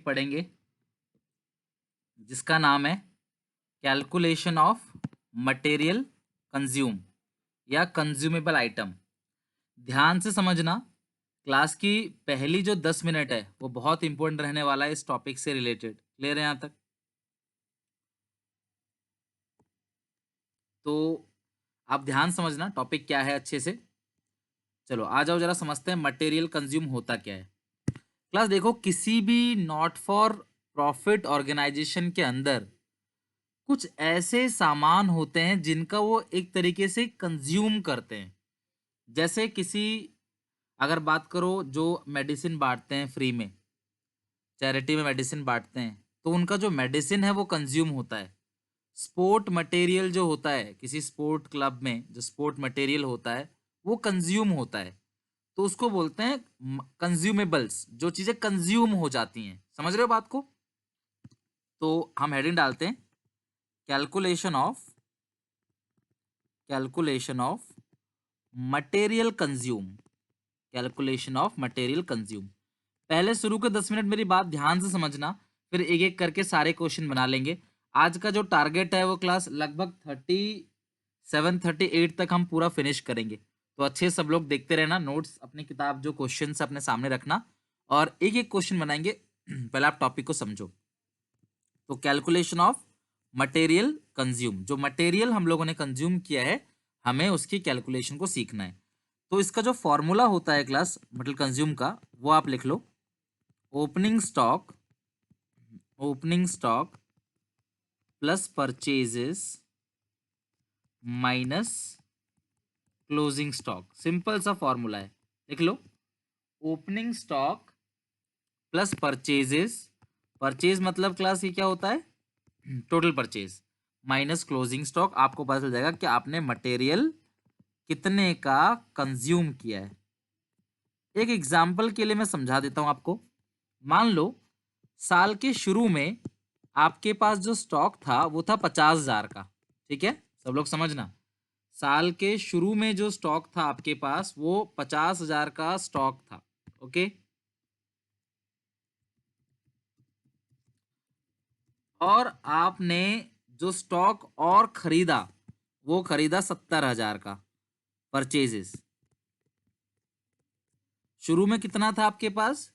पढ़ेंगे जिसका नाम है कैलकुलेशन ऑफ मटेरियल कंज्यूम या कंज्यूमेबल आइटम। ध्यान से समझना, क्लास की पहली जो 10 मिनट है वो बहुत इंपॉर्टेंट रहने वाला है इस टॉपिक से रिलेटेड। क्लियर है यहाँ तक? तो आप ध्यान समझना टॉपिक क्या है अच्छे से। चलो आ जाओ जरा समझते हैं मटेरियल कंज्यूम होता क्या है। क्लास देखो, किसी भी नॉट फॉर प्रॉफिट ऑर्गेनाइजेशन के अंदर कुछ ऐसे सामान होते हैं जिनका वो एक तरीके से कंज्यूम करते हैं। जैसे किसी, अगर बात करो जो मेडिसिन बांटते हैं फ्री में, चैरिटी में मेडिसिन बांटते हैं, तो उनका जो मेडिसिन है वो कंज्यूम होता है। स्पोर्ट मटेरियल जो होता है किसी स्पोर्ट क्लब में, जो स्पोर्ट मटेरियल होता है वो कंज्यूम होता है। तो उसको बोलते हैं कंज्यूमेबल्स, जो चीजें कंज्यूम हो जाती हैं। समझ रहे हो बात को? तो हम हेडिंग डालते हैं calculation of material consume. Calculation of material consume. पहले शुरू के 10 मिनट मेरी बात ध्यान से समझना, फिर एक एक करके सारे क्वेश्चन बना लेंगे। आज का जो टारगेट है वो क्लास लगभग 37-38 तक हम पूरा फिनिश करेंगे। तो अच्छे सब लोग देखते रहना, नोट्स अपनी किताब जो क्वेश्चन अपने सामने रखना और एक एक क्वेश्चन बनाएंगे। पहले आप टॉपिक को समझो। तो कैलकुलेशन ऑफ मटेरियल कंज्यूम, जो मटेरियल हम लोगों ने कंज्यूम किया है हमें उसकी कैलकुलेशन को सीखना है। तो इसका जो फॉर्मूला होता है क्लास मटेरियल कंज्यूम का, वो आप लिख लो। Opening stock plus purchases minus closing stock. Simple सा फॉर्मूला है, लिख लो। Opening stock plus purchases, purchase मतलब क्लास ये क्या होता है, total purchase, minus closing stock. आपको पता चल जाएगा कि आपने मटेरियल कितने का कंज्यूम किया है। एक एग्जाम्पल के लिए मैं समझा देता हूं आपको। मान लो साल के शुरू में आपके पास जो स्टॉक था वो था 50,000 का। ठीक है, सब लोग समझना। साल के शुरू में जो स्टॉक था आपके पास वो 50,000 का स्टॉक था। ओके, और आपने जो स्टॉक और खरीदा वो खरीदा 70,000 का। परचेजेस शुरू में कितना था आपके पास,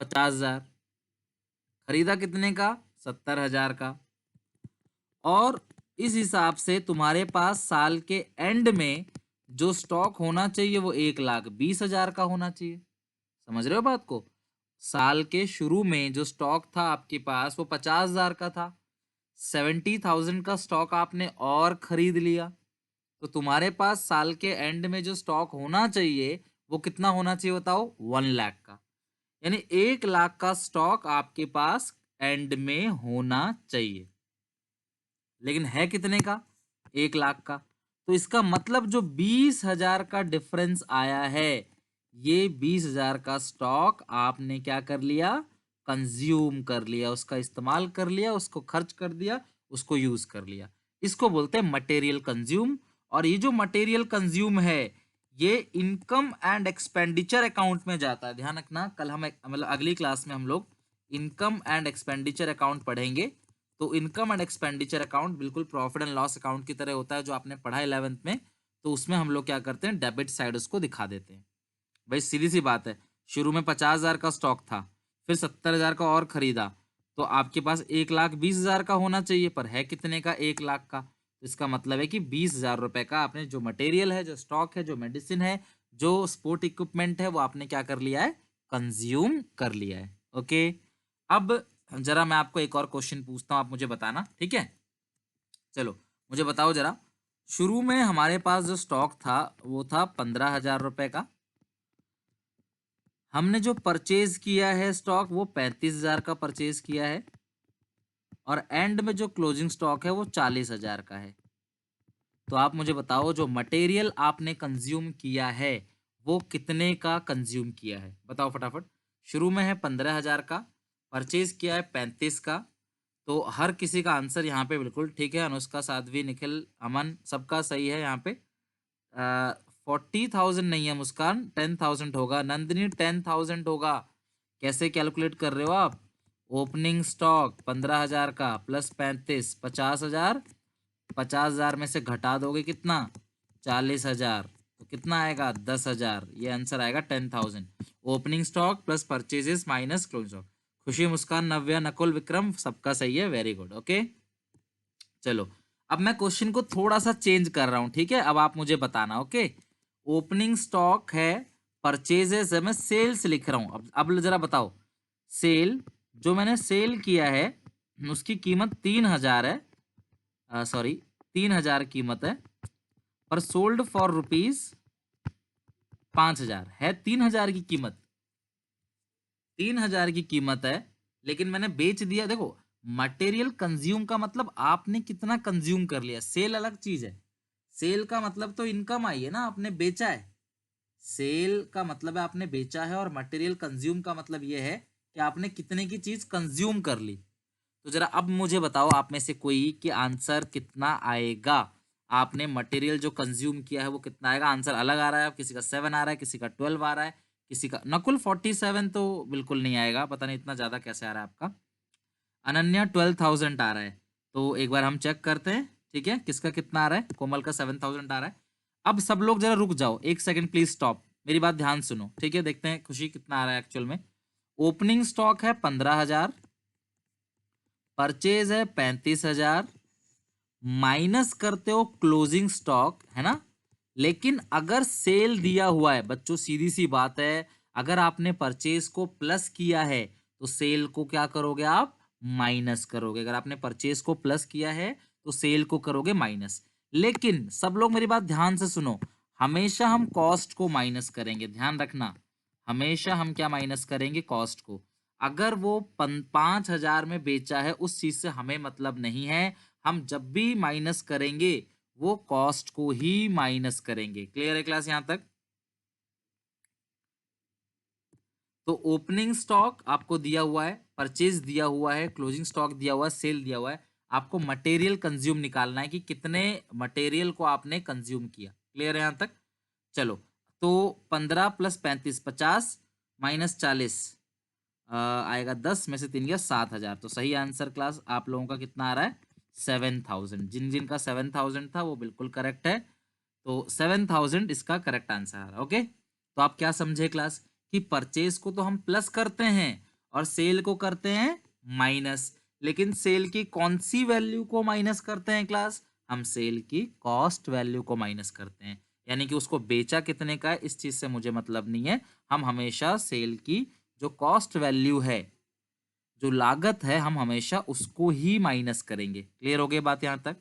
50,000। खरीदा कितने का, 70,000 का। और इस हिसाब से तुम्हारे पास साल के एंड में जो स्टॉक होना चाहिए वो 1,20,000 का होना चाहिए। समझ रहे हो बात को? साल के शुरू में जो स्टॉक था आपके पास वो 50,000 का था। 70,000 का स्टॉक आपने और खरीद लिया, तो तुम्हारे पास साल के एंड में जो स्टॉक होना चाहिए वो कितना होना चाहिए बताओ, 1,00,000 का। यानी 1,00,000 का स्टॉक आपके पास एंड में होना चाहिए, लेकिन है कितने का, 1,00,000 का। तो इसका मतलब जो 20,000 का डिफरेंस आया है, ये 20,000 का स्टॉक आपने क्या कर लिया, कंज्यूम कर लिया, उसका इस्तेमाल कर लिया, उसको खर्च कर दिया, उसको यूज कर लिया। इसको बोलते हैं मटेरियल कंज्यूम। और ये जो मटेरियल कंज्यूम है ये इनकम एंड एक्सपेंडिचर अकाउंट में जाता है। ध्यान रखना, कल हम मतलब अगली क्लास में हम लोग इनकम एंड एक्सपेंडिचर अकाउंट पढ़ेंगे। तो इनकम एंड एक्सपेंडिचर अकाउंट बिल्कुल प्रॉफिट एंड लॉस अकाउंट की तरह होता है जो आपने पढ़ा 11th में। तो उसमें हम लोग क्या करते हैं, डेबिट साइड उसको दिखा देते हैं। भाई सीधी सी बात है, शुरू में 50,000 का स्टॉक था, फिर 70,000 का और खरीदा, तो आपके पास 1,20,000 का होना चाहिए, पर है कितने का, 1,00,000 का। तो इसका मतलब है कि 20,000 रुपए का आपने जो मटेरियल है, जो स्टॉक है, जो मेडिसिन है, जो स्पोर्ट इक्विपमेंट है, वो आपने क्या कर लिया है, कंज्यूम कर लिया है। ओके, अब जरा मैं आपको एक और क्वेश्चन पूछता हूं, आप मुझे बताना, ठीक है? चलो मुझे बताओ जरा, शुरू में हमारे पास जो स्टॉक था वो था 15,000 रुपए का। हमने जो परचेज किया है स्टॉक वो 35,000 का परचेज किया है, और एंड में जो क्लोजिंग स्टॉक है वो 40,000 का है। तो आप मुझे बताओ जो मटेरियल आपने कंज्यूम किया है वो कितने का कंज्यूम किया है, बताओ फटाफट। शुरू में है 15,000 का, परचेज किया है 35 का। तो हर किसी का आंसर यहाँ पे बिल्कुल ठीक है, अनुष्का, साध्वी, निखिल, अमन, सबका सही है यहाँ पे। 40,000 नहीं है मुस्कान, 10,000 होगा। नंदिनी 10,000 होगा। कैसे कैलकुलेट कर रहे हो आप? ओपनिंग स्टॉक 15,000 का प्लस 35, 50,000। 50,000 में से घटा दोगे कितना, 40,000, तो कितना आएगा 10,000। ये आंसर आएगा 10,000। Opening stock plus purchases minus closing stock. खुशी, मुस्कान, नव्या, नकुल, विक्रम सबका सही है, वेरी गुड। ओके चलो, अब मैं क्वेश्चन को थोड़ा सा चेंज कर रहा हूं, ठीक है। अब आप मुझे बताना। ओके, ओपनिंग स्टॉक है, परचेजेस है, मैं सेल्स लिख रहा हूं। अब जरा बताओ, सेल जो मैंने सेल किया है उसकी कीमत 3,000 है, सॉरी 3,000 कीमत है, पर सोल्ड फॉर रुपीज 5,000 है। 3,000 की कीमत, 3,000 की कीमत है, लेकिन मैंने बेच दिया। देखो, मटेरियल कंज्यूम का मतलब आपने कितना कंज्यूम कर लिया, सेल अलग चीज है। सेल का मतलब तो इनकम आई है ना, आपने बेचा है। सेल का मतलब है आपने बेचा है, और मटेरियल कंज्यूम का मतलब यह है कि आपने कितने की चीज कंज्यूम कर ली। तो जरा अब मुझे बताओ आप में से कोई कि आंसर कितना आएगा। आपने मटेरियल जो कंज्यूम किया है वो कितना आएगा। आंसर अलग आ रहा है, किसी का 7 आ रहा है, किसी का 12 आ रहा है, किसी का नकुल 47 तो बिल्कुल नहीं आएगा, पता नहीं इतना ज्यादा कैसे आ रहा है आपका। अनन्या 12,000 आ रहा है, तो एक बार हम चेक करते हैं, ठीक है, किसका कितना आ रहा है। कोमल का 7,000 आ रहा है। अब सब लोग जरा रुक जाओ, एक सेकंड प्लीज स्टॉप, मेरी बात ध्यान सुनो, ठीक है। देखते हैं खुशी कितना आ रहा है एक्चुअल में। ओपनिंग स्टॉक है 15,000, परचेज है 35,000, माइनस करते हो क्लोजिंग स्टॉक, है ना। लेकिन अगर सेल दिया हुआ है बच्चों, सीधी सी बात है, अगर आपने परचेज को प्लस किया है तो सेल को क्या करोगे आप, माइनस करोगे। अगर आपने परचेज को प्लस किया है तो सेल को करोगे माइनस। लेकिन सब लोग मेरी बात ध्यान से सुनो, हमेशा हम कॉस्ट को माइनस करेंगे, ध्यान रखना। हमेशा हम क्या माइनस करेंगे, कॉस्ट को। अगर वो 5,000 में बेचा है उस चीज से हमें मतलब नहीं है, हम जब भी माइनस करेंगे वो कॉस्ट को ही माइनस करेंगे। क्लियर है क्लास यहां तक। तो ओपनिंग स्टॉक आपको दिया हुआ है, परचेज दिया हुआ है, क्लोजिंग स्टॉक दिया हुआ है, सेल दिया हुआ है। आपको मटेरियल कंज्यूम निकालना है कि कितने मटेरियल को आपने कंज्यूम किया। क्लियर है यहां तक। चलो, तो 15 प्लस 35 50, माइनस 40 आएगा 10 में से 3 गया 7,000। तो सही आंसर क्लास आप लोगों का कितना आ रहा है, 7,000। जिन जिन का 7,000 था वो बिल्कुल करेक्ट है, तो 7,000 इसका करेक्ट आंसर आ रहा है। ओके, तो आप क्या समझे क्लास, कि परचेज को तो हम प्लस करते हैं और सेल को करते हैं माइनस। लेकिन सेल की कौन सी वैल्यू को माइनस करते हैं क्लास, हम सेल की कॉस्ट वैल्यू को माइनस करते हैं। यानी कि उसको बेचा कितने का है इस चीज से मुझे मतलब नहीं है, हम हमेशा सेल की जो कॉस्ट वैल्यू है, जो लागत है, हम हमेशा उसको ही माइनस करेंगे। क्लियर हो गई बात यहां तक।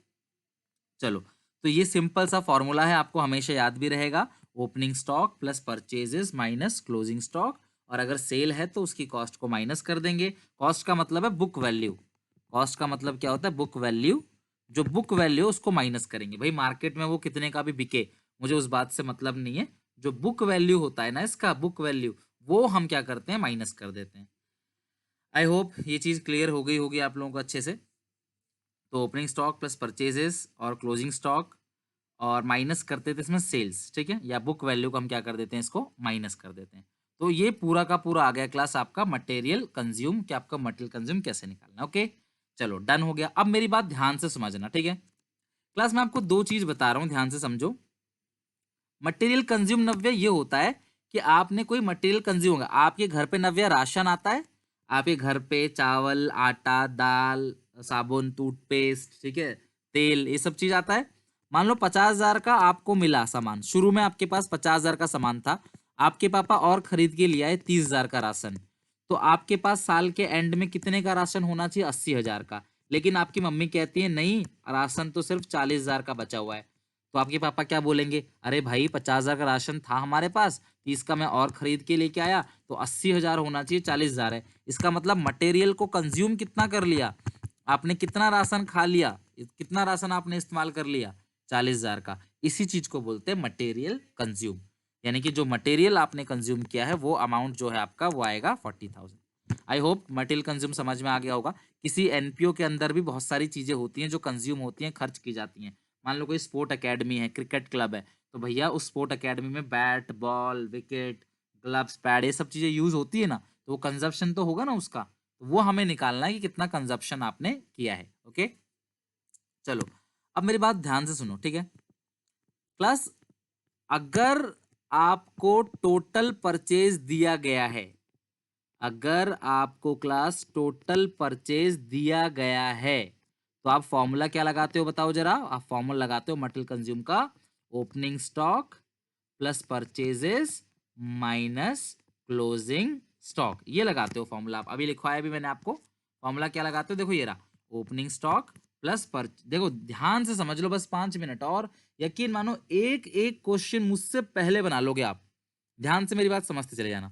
चलो, तो ये सिंपल सा फॉर्मूला है, आपको हमेशा याद भी रहेगा। Opening stock plus purchases minus closing stock, और अगर सेल है तो उसकी कॉस्ट को माइनस कर देंगे। कॉस्ट का मतलब है बुक वैल्यू। कॉस्ट का मतलब क्या होता है, बुक वैल्यू। जो बुक वैल्यू उसको माइनस करेंगे। भाई मार्केट में वो कितने का भी बिके, मुझे उस बात से मतलब नहीं है। जो बुक वैल्यू होता है ना, इसका बुक वैल्यू, वो हम क्या करते हैं, माइनस कर देते हैं। आई होप ये चीज क्लियर हो गई होगी आप लोगों को अच्छे से। तो ओपनिंग स्टॉक प्लस परचेजेस और क्लोजिंग स्टॉक, और माइनस करते थे इसमें सेल्स, ठीक है, या बुक वैल्यू को हम क्या कर देते हैं, इसको माइनस कर देते हैं। तो ये पूरा का पूरा आ गया क्लास आपका मटेरियल कंज्यूम, कि आपका मटेरियल कंज्यूम कैसे निकालना। ओके, चलो डन हो गया। अब मेरी बात ध्यान से समझना, ठीक है। क्लास में आपको दो चीज बता रहा हूं, ध्यान से समझो। मटेरियल कंज्यूम नव्य ये होता है कि आपने कोई मटेरियल कंज्यूम होगा, आपके घर पे नव्य राशन आता है, आपके घर पे चावल, आटा, दाल, साबुन, टूथपेस्ट, ठीक है, तेल, ये सब चीज आता है। मान लो 50,000 का आपको मिला सामान, शुरू में आपके पास 50,000 का सामान था, आपके पापा और खरीद के लिए आए 30,000 का राशन। तो आपके पास साल के एंड में कितने का राशन होना चाहिए, 80,000 का। लेकिन आपकी मम्मी कहती है नहीं, राशन तो सिर्फ 40,000 का बचा हुआ है। तो आपके पापा क्या बोलेंगे, अरे भाई 50,000 का राशन था हमारे पास, 30 का मैं और खरीद के लेके आया, तो 80,000 होना चाहिए, 40,000 है। इसका मतलब मटेरियल को कंज्यूम कितना कर लिया आपने, कितना राशन खा लिया, कितना राशन आपने इस्तेमाल कर लिया, 40,000 का। इसी चीज को बोलते हैं मटेरियल कंज्यूम। यानी कि जो मटेरियल आपने कंज्यूम किया है वो अमाउंट जो है आपका वो आएगा 40,000। आई होप मटेरियल कंज्यूम समझ में आ गया होगा। किसी एनपीओ के अंदर भी बहुत सारी चीजें होती हैं जो कंज्यूम होती हैं, खर्च की जाती हैं। मान लो कोई स्पोर्ट एकेडमी है, क्रिकेट क्लब है, तो भैया उस स्पोर्ट एकेडमी में bat, ball, wicket, gloves, pad, ये सब चीजें यूज होती है ना, तो वो कंजप्शन तो होगा ना उसका। वो हमें निकालना है कि कितना कंजप्शन आपने किया है। ओके, चलो अब मेरी बात ध्यान से सुनो, ठीक है क्लास। अगर आपको टोटल परचेज दिया गया है, अगर आपको क्लास टोटल परचेज दिया गया है, तो आप फॉर्मूला क्या लगाते हो बताओ जरा। आप फॉर्मूला लगाते हो मटेरियल कंज्यूम का, opening stock plus purchases minus closing stock, ये लगाते हो फॉर्मूला। आप अभी लिखवाया भी मैंने आपको, फॉर्मूला क्या लगाते हो, देखो ये रहा, ओपनिंग स्टॉक प्लस पर, देखो ध्यान से समझ लो बस 5 मिनट और, यकीन मानो एक एक क्वेश्चन मुझसे पहले बना लोगे आप। ध्यान से मेरी बात समझते चले जाना।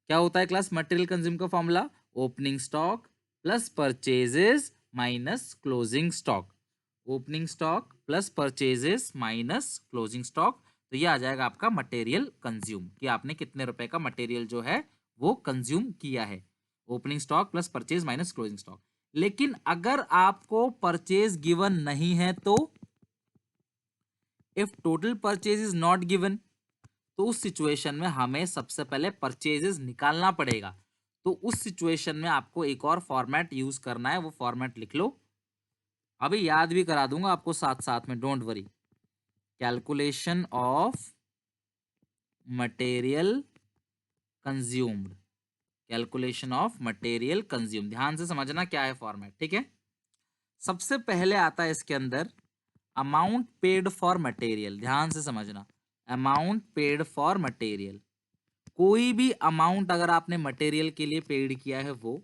क्या होता है क्लास मटेरियल कंज्यूम का formula, opening stock plus purchases minus closing stock, opening stock plus purchases minus closing stock. तो ये आ जाएगा आपका मटेरियल कंज्यूम, कि आपने कितने रुपए का मटेरियल जो है वो कंज्यूम किया है, opening stock plus purchase minus closing stock. लेकिन अगर आपको परचेज गिवन नहीं है तो, if total purchase is not given, तो उस सिचुएशन में हमें सबसे पहले परचेजेस निकालना पड़ेगा। तो उस सिचुएशन में आपको एक और फॉर्मेट यूज करना है, वो फॉर्मेट लिख लो, अभी याद भी करा दूंगा आपको साथ साथ में, don't worry. Calculation of material consumed, calculation of material consume, ध्यान से समझना क्या है फॉर्मेट, ठीक है। सबसे पहले आता है इसके अंदर अमाउंट पेड फॉर मटेरियल, ध्यान से समझना, अमाउंट पेड फॉर मटेरियल। कोई भी अमाउंट अगर आपने मटेरियल के लिए पेड किया है, वो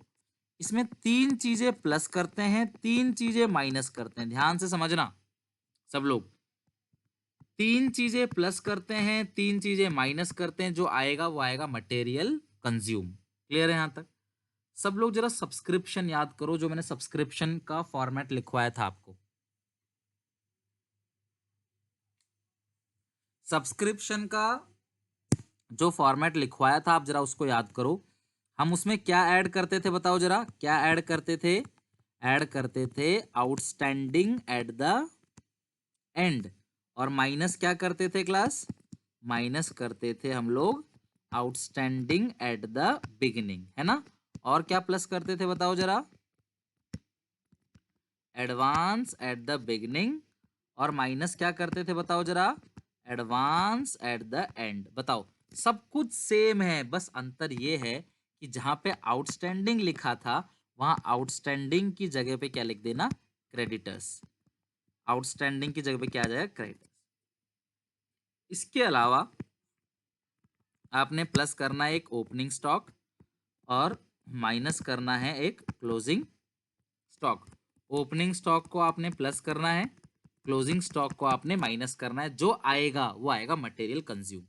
इसमें 3 चीजें प्लस करते हैं, 3 चीजें माइनस करते हैं, ध्यान से समझना सब लोग। 3 चीजें प्लस करते हैं, 3 चीजें माइनस करते हैं, जो आएगा वो आएगा मटेरियल कंज्यूम। क्लियर है यहां तक? सब लोग जरा सब्सक्रिप्शन याद करो, जो मैंने सब्सक्रिप्शन का फॉर्मेट लिखवाया था आपको। सब्सक्रिप्शन का जो फॉर्मेट लिखवाया था आप जरा उसको याद करो। हम उसमें क्या ऐड करते थे बताओ जरा, क्या ऐड करते थे? ऐड करते थे आउटस्टैंडिंग एट द एंड, और माइनस क्या करते थे क्लास? माइनस करते थे हम लोग आउटस्टैंडिंग एट द बिगिनिंग, है ना। और क्या प्लस करते थे बताओ जरा? एडवांस एट द बिगिनिंग, और माइनस क्या करते थे बताओ जरा? Advance at the and. बताओ, सब कुछ सेम है, बस अंतर ये है कि जहां पे आउटस्टैंडिंग लिखा था, वहां आउटस्टैंडिंग की जगह पे क्या लिख देना? क्रेडिटर्स। आउटस्टैंडिंग की जगह पे क्या आ जाएगा? क्रेडिटर्स। इसके अलावा आपने प्लस करना है एक ओपनिंग स्टॉक, और माइनस करना है एक क्लोजिंग स्टॉक। ओपनिंग स्टॉक को आपने प्लस करना है, क्लोजिंग स्टॉक को आपने माइनस करना है, जो आएगा वो आएगा मटेरियल कंज्यूम।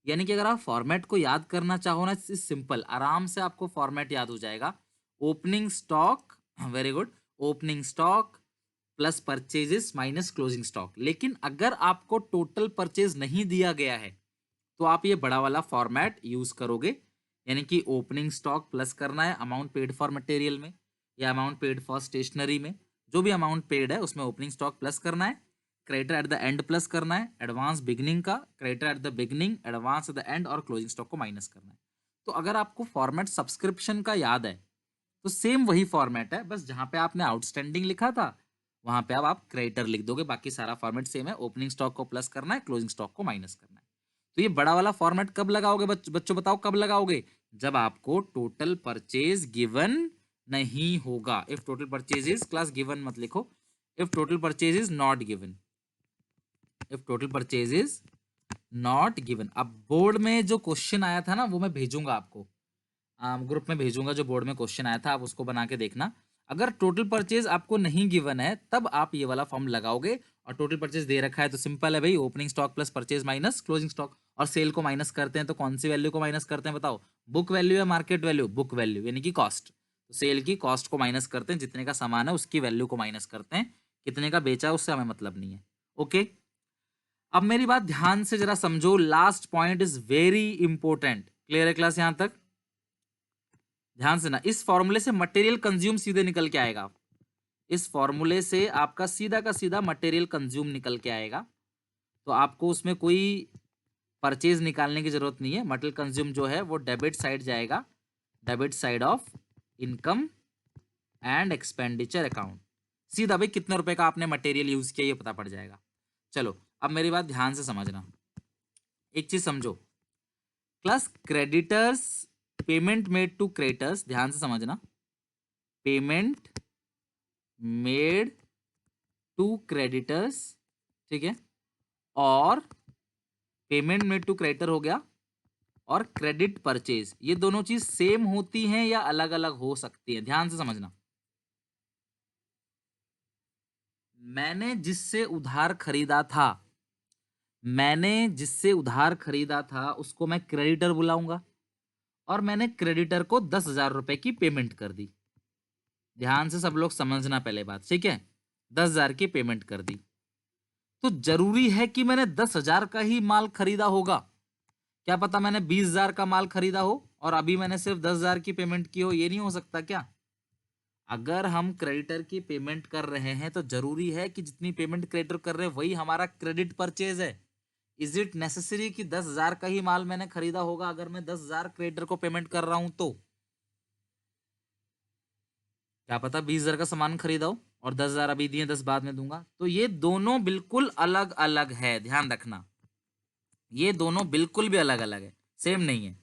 यानी कि अगर आप फॉर्मेट को याद करना चाहो ना, सिंपल, आराम से आपको फॉर्मेट याद हो जाएगा। Opening stock, very good, opening stock plus purchases minus closing stock. लेकिन अगर आपको टोटल परचेज नहीं दिया गया है, तो आप ये बड़ा वाला फॉर्मेट यूज करोगे, यानी कि ओपनिंग स्टॉक प्लस करना है अमाउंट पेड फॉर मटेरियल में, या अमाउंट पेड फॉर स्टेशनरी में, जो भी अमाउंट पेड है उसमें ओपनिंग स्टॉक प्लस करना है, creditor at the end plus करना है, एडवांस बिगनिंग का, creditor at the beginning, advance at the and, और क्लोजिंग स्टॉक को माइनस करना है। तो अगर आपको फॉर्मेट सब्सक्रिप्शन का याद है, तो सेम वही फॉर्मेट है, बस जहां पे आपने आउटस्टैंडिंग लिखा था वहां पे अब आप क्रेडिटर लिख दोगे, बाकी सारा फॉर्मेट सेम है। ओपनिंग स्टॉक को प्लस करना है, क्लोजिंग स्टॉक को माइनस करना है। तो ये बड़ा वाला फॉर्मेट कब लगाओगे बच्चों बताओ कब लगाओगे? जब आपको टोटल परचेज गिवन नहीं होगा। If total purchase is, class given मत लिखो, if total purchase is not given, if total purchase is not given. अब बोर्ड में जो क्वेश्चन आया था ना, वो मैं भेजूंगा आपको, ग्रुप में भेजूंगा, जो बोर्ड में क्वेश्चन आया था आप उसको बना के देखना। अगर टोटल परचेज आपको नहीं गिवन है, तब आप ये वाला फॉर्म लगाओगे। और टोटल परचेज दे रखा है तो सिंपल है भाई, opening stock plus purchase minus closing stock. और सेल को माइनस करते हैं तो कौन सी वैल्यू को माइनस करते हैं बताओ? बुक वैल्यू या मार्केट वैल्यू? बुक वैल्यू, यानी कि कॉस्ट। तो सेल की कॉस्ट को माइनस करते हैं, जितने का सामान है उसकी वैल्यू को माइनस करते हैं, कितने का बेचा है उससे हमें मतलब नहीं है। ओके, अब मेरी बात ध्यान से जरा समझो, last point is very important. Clear है क्लास यहां तक? ध्यान से ना, इस फॉर्मूले से मटेरियल कंज्यूम सीधे निकल के आएगा। इस फॉर्मूले से आपका सीधा का सीधा मटेरियल कंज्यूम निकल के आएगा। तो आपको उसमें कोई परचेज निकालने की जरूरत नहीं है। मटेरियल कंज्यूम जो है वो डेबिट साइड जाएगा, debit side of income and expenditure account. सीधा भाई कितने रुपए का आपने मटेरियल यूज किया ये पता पड़ जाएगा। चलो अब मेरी बात ध्यान से समझना, एक चीज समझो, class creditors, payment made to creditors, ध्यान से समझना, पेमेंट मेड टू क्रेडिटर्स, ठीक है, और पेमेंट मेड टू क्रेडिटर हो गया, और क्रेडिट परचेज, ये दोनों चीज सेम होती हैं या अलग अलग हो सकती हैं, ध्यान से समझना। मैंने जिससे उधार खरीदा था, मैंने जिससे उधार खरीदा था उसको मैं क्रेडिटर बुलाऊंगा, और मैंने क्रेडिटर को 10,000 रुपए की पेमेंट कर दी। ध्यान से सब लोग समझना पहले बात, ठीक है, 10,000 की पेमेंट कर दी, तो जरूरी है कि मैंने 10,000 का ही माल खरीदा होगा? क्या पता मैंने 20,000 का माल खरीदा हो और अभी मैंने सिर्फ 10,000 की पेमेंट की हो, ये नहीं हो सकता क्या? अगर हम क्रेडिटर की पेमेंट कर रहे हैं तो जरूरी है कि जितनी पेमेंट क्रेडिटर कर रहे हैं वही हमारा क्रेडिट परचेज है। इज इट नेसेसरी कि 10,000 का ही माल मैंने खरीदा होगा अगर मैं 10,000 क्रेडिटर को पेमेंट कर रहा हूं तो? क्या पता 20,000 का सामान खरीदा हो और 10,000 अभी दिए, 10 बाद में दूंगा। तो ये दोनों बिल्कुल अलग अलग है, ध्यान रखना, ये दोनों बिल्कुल भी अलग अलग है, सेम नहीं है।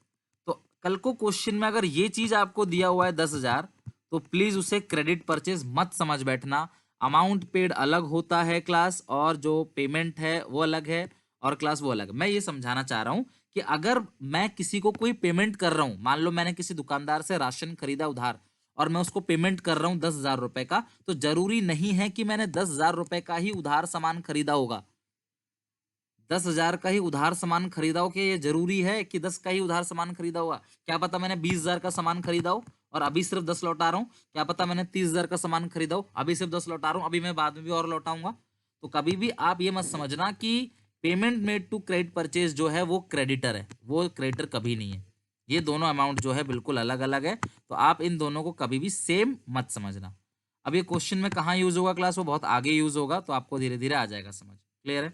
तो कल को क्वेश्चन में अगर ये चीज आपको दिया हुआ है 10,000, तो प्लीज उसे क्रेडिट परचेज मत समझ बैठना। अमाउंट पेड अलग होता है क्लास, और जो पेमेंट है वो अलग है, और क्लास वो अलग। मैं ये समझाना चाह रहा हूं कि अगर मैं किसी को कोई पेमेंट कर रहा हूं, मान लो मैंने किसी दुकानदार से राशन खरीदा उधार और मैं उसको पेमेंट कर रहा हूं 10,000 रुपए का, तो जरूरी नहीं है कि मैंने 10,000 रुपए का ही उधार सामान खरीदा होगा। 10,000 का ही उधार सामान खरीदा हो, कि ये जरूरी है कि 10 का ही उधार सामान खरीदा होगा? क्या पता मैंने 20,000 का सामान खरीदा हो और अभी सिर्फ 10 लौटा रहा हूँ। क्या पता मैंने 30,000 का सामान खरीदा हो, अभी सिर्फ 10 लौटा रहा हूँ, अभी मैं बाद में भी और लौटाऊंगा। तो कभी भी आप ये मत समझना कि payment made to credit purchase जो है वो क्रेडिटर है, वो क्रेडिटर कभी नहीं है। ये दोनों अमाउंट जो है बिल्कुल अलग अलग है, तो आप इन दोनों को कभी भी सेम मत समझना। अब ये क्वेश्चन में कहाँ यूज होगा क्लास, वो बहुत आगे यूज होगा, तो आपको धीरे धीरे आ जाएगा समझ। क्लियर है?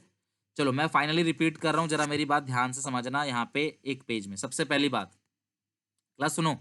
चलो मैं फाइनली रिपीट कर रहा हूं, जरा मेरी बात ध्यान से समझना। यहाँ पे एक पेज में सबसे पहली बात, क्लास सुनो,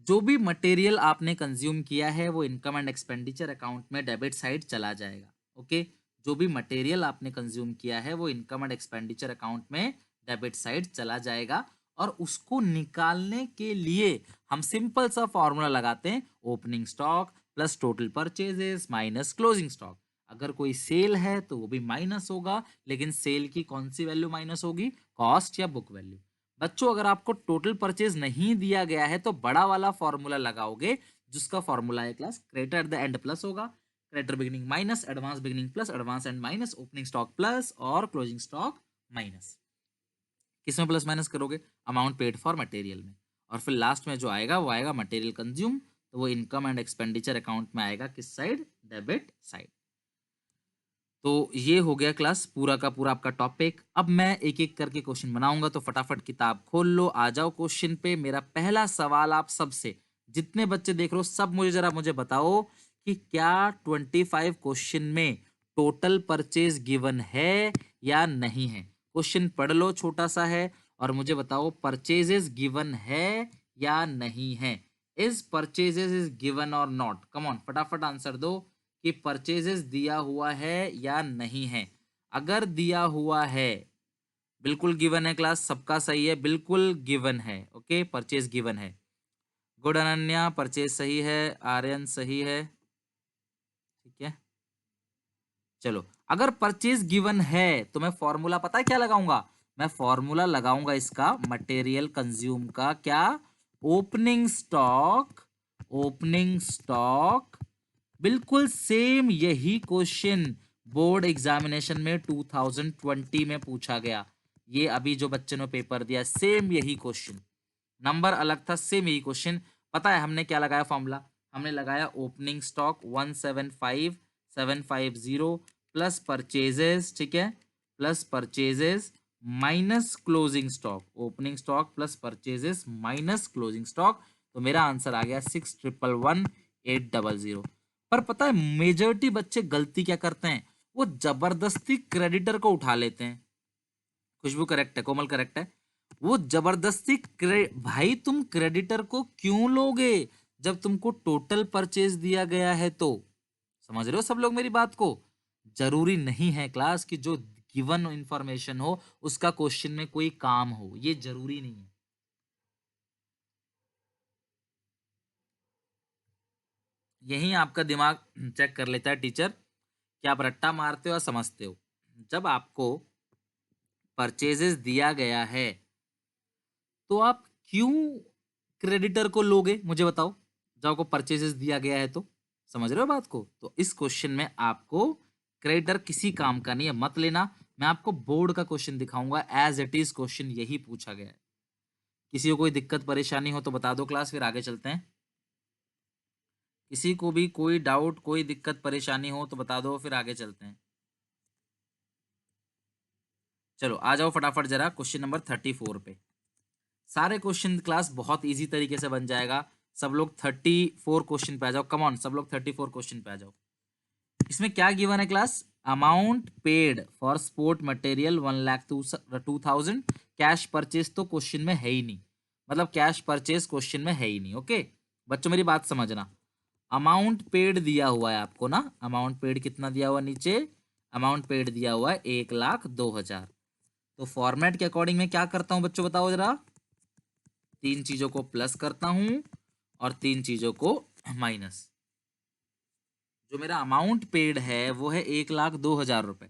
जो भी मटेरियल आपने कंज्यूम किया है वो इनकम एंड एक्सपेंडिचर अकाउंट में डेबिट साइड चला जाएगा। ओके, जो भी मटेरियल आपने कंज्यूम किया है वो इनकम एंड एक्सपेंडिचर अकाउंट में डेबिट साइड चला जाएगा, और उसको निकालने के लिए हम सिंपल सा फॉर्मूला लगाते हैं, opening stock plus total purchases minus closing stock. अगर कोई सेल है तो वो भी माइनस होगा, लेकिन सेल की कौन सी वैल्यू माइनस होगी, कॉस्ट या बुक वैल्यू? बच्चों अगर आपको टोटल परचेज नहीं दिया गया है तो बड़ा वाला फॉर्मूला लगाओगे, जिसका फॉर्मूला है class creditor at the end plus होगा, creditor beginning minus advance beginning plus advance end minus opening stock plus और क्लोजिंग स्टॉक माइनस। किसमें प्लस माइनस करोगे? अमाउंट पेड फॉर मटेरियल में। और फिर लास्ट में जो आएगा वो आएगा मटेरियल कंज्यूम, तो वो इनकम एंड एक्सपेंडिचर अकाउंट में आएगा, किस साइड, डेबिट साइड। तो ये हो गया क्लास पूरा का पूरा आपका टॉपिक। अब मैं एक एक करके क्वेश्चन बनाऊंगा, तो फटाफट किताब खोल लो, आ जाओ क्वेश्चन पे। मेरा पहला सवाल आप सबसे, जितने बच्चे देख रहे हो सब मुझे जरा मुझे बताओ कि क्या 25 क्वेश्चन में टोटल परचेज गिवन है या नहीं है? क्वेश्चन पढ़ लो, छोटा सा है, और मुझे बताओ परचेजेस गिवन है या नहीं है। इज परचेजेस इज गिवन और नॉट? कम ऑन फटाफट आंसर दो कि परचेजेस दिया हुआ है या नहीं है। अगर दिया हुआ है, बिल्कुल गिवन है क्लास, सबका सही है, बिल्कुल गिवन है। ओके, परचेज गिवन है। गुड अनन्या, परचेज सही है, आर्यन सही है, ठीक है। चलो, अगर परचेज गिवन है तो मैं फॉर्मूला पता है क्या लगाऊंगा? मैं फॉर्मूला लगाऊंगा इसका, मटेरियल कंज्यूम का, क्या, ओपनिंग स्टॉक, ओपनिंग स्टॉक। बिल्कुल सेम यही क्वेश्चन बोर्ड एग्जामिनेशन में 2020 में पूछा गया। ये अभी जो बच्चे ने पेपर दिया सेम यही क्वेश्चन, नंबर अलग था, सेम यही क्वेश्चन। पता है हमने क्या लगाया फॉर्मूला? हमने लगाया ओपनिंग स्टॉक 175,750 प्लस परचेजेस, ठीक है, plus purchases minus closing stock, opening stock plus purchases minus closing stock. तो मेरा आंसर आ गया 6,118,000। पर पता है मेजॉरिटी बच्चे गलती क्या करते हैं, वो जबरदस्ती क्रेडिटर को उठा लेते हैं। खुशबू करेक्ट है, कोमल करेक्ट है, वो जबरदस्ती भाई तुम क्रेडिटर को क्यों लोगे? जब तुमको टोटल परचेज दिया गया है तो। समझ रहे हो सब लोग मेरी बात को? जरूरी नहीं है क्लास कि जो गिवन इंफॉर्मेशन हो उसका क्वेश्चन में कोई काम हो, ये जरूरी नहीं है। यही आपका दिमाग चेक कर लेता है टीचर कि आप रट्टा मारते हो या समझते हो। जब आपको परचेजेस दिया गया है तो आप क्यों क्रेडिटर को लोगे, मुझे बताओ। जब आपको परचेजेस दिया गया है तो, समझ रहे हो बात को? तो इस क्वेश्चन में आपको क्रेडिटर किसी काम का नहीं है, मत लेना। मैं आपको बोर्ड का क्वेश्चन दिखाऊंगा, एज इट इज क्वेश्चन यही पूछा गया है। किसी को कोई दिक्कत परेशानी हो तो बता दो क्लास, फिर आगे चलते हैं। किसी को भी कोई डाउट कोई दिक्कत परेशानी हो तो बता दो, फिर आगे चलते हैं। चलो आ जाओ फटाफट जरा क्वेश्चन नंबर 34 पे। सारे क्वेश्चन क्लास बहुत इजी तरीके से बन जाएगा। सब लोग 34 क्वेश्चन पे आ जाओ, कम ऑन सब लोग 34 क्वेश्चन पे आ जाओ। इसमें क्या गिवन है class? Amount paid for sport material 1,02,000। Cash purchase तो क्वेश्चन में है ही नहीं, मतलब कैश परचेज क्वेश्चन में है ही नहीं। ओके बच्चों मेरी बात समझना। अमाउंट पेड दिया हुआ है आपको ना, अमाउंट पेड कितना दिया हुआ नीचे? अमाउंट पेड दिया हुआ है 1,02,000। तो फॉर्मेट के अकॉर्डिंग में क्या करता हूं बच्चों बताओ जरा? तीन चीजों को प्लस करता हूं और तीन चीजों को माइनस। जो मेरा अमाउंट पेड है वो है 1,02,000 रुपए।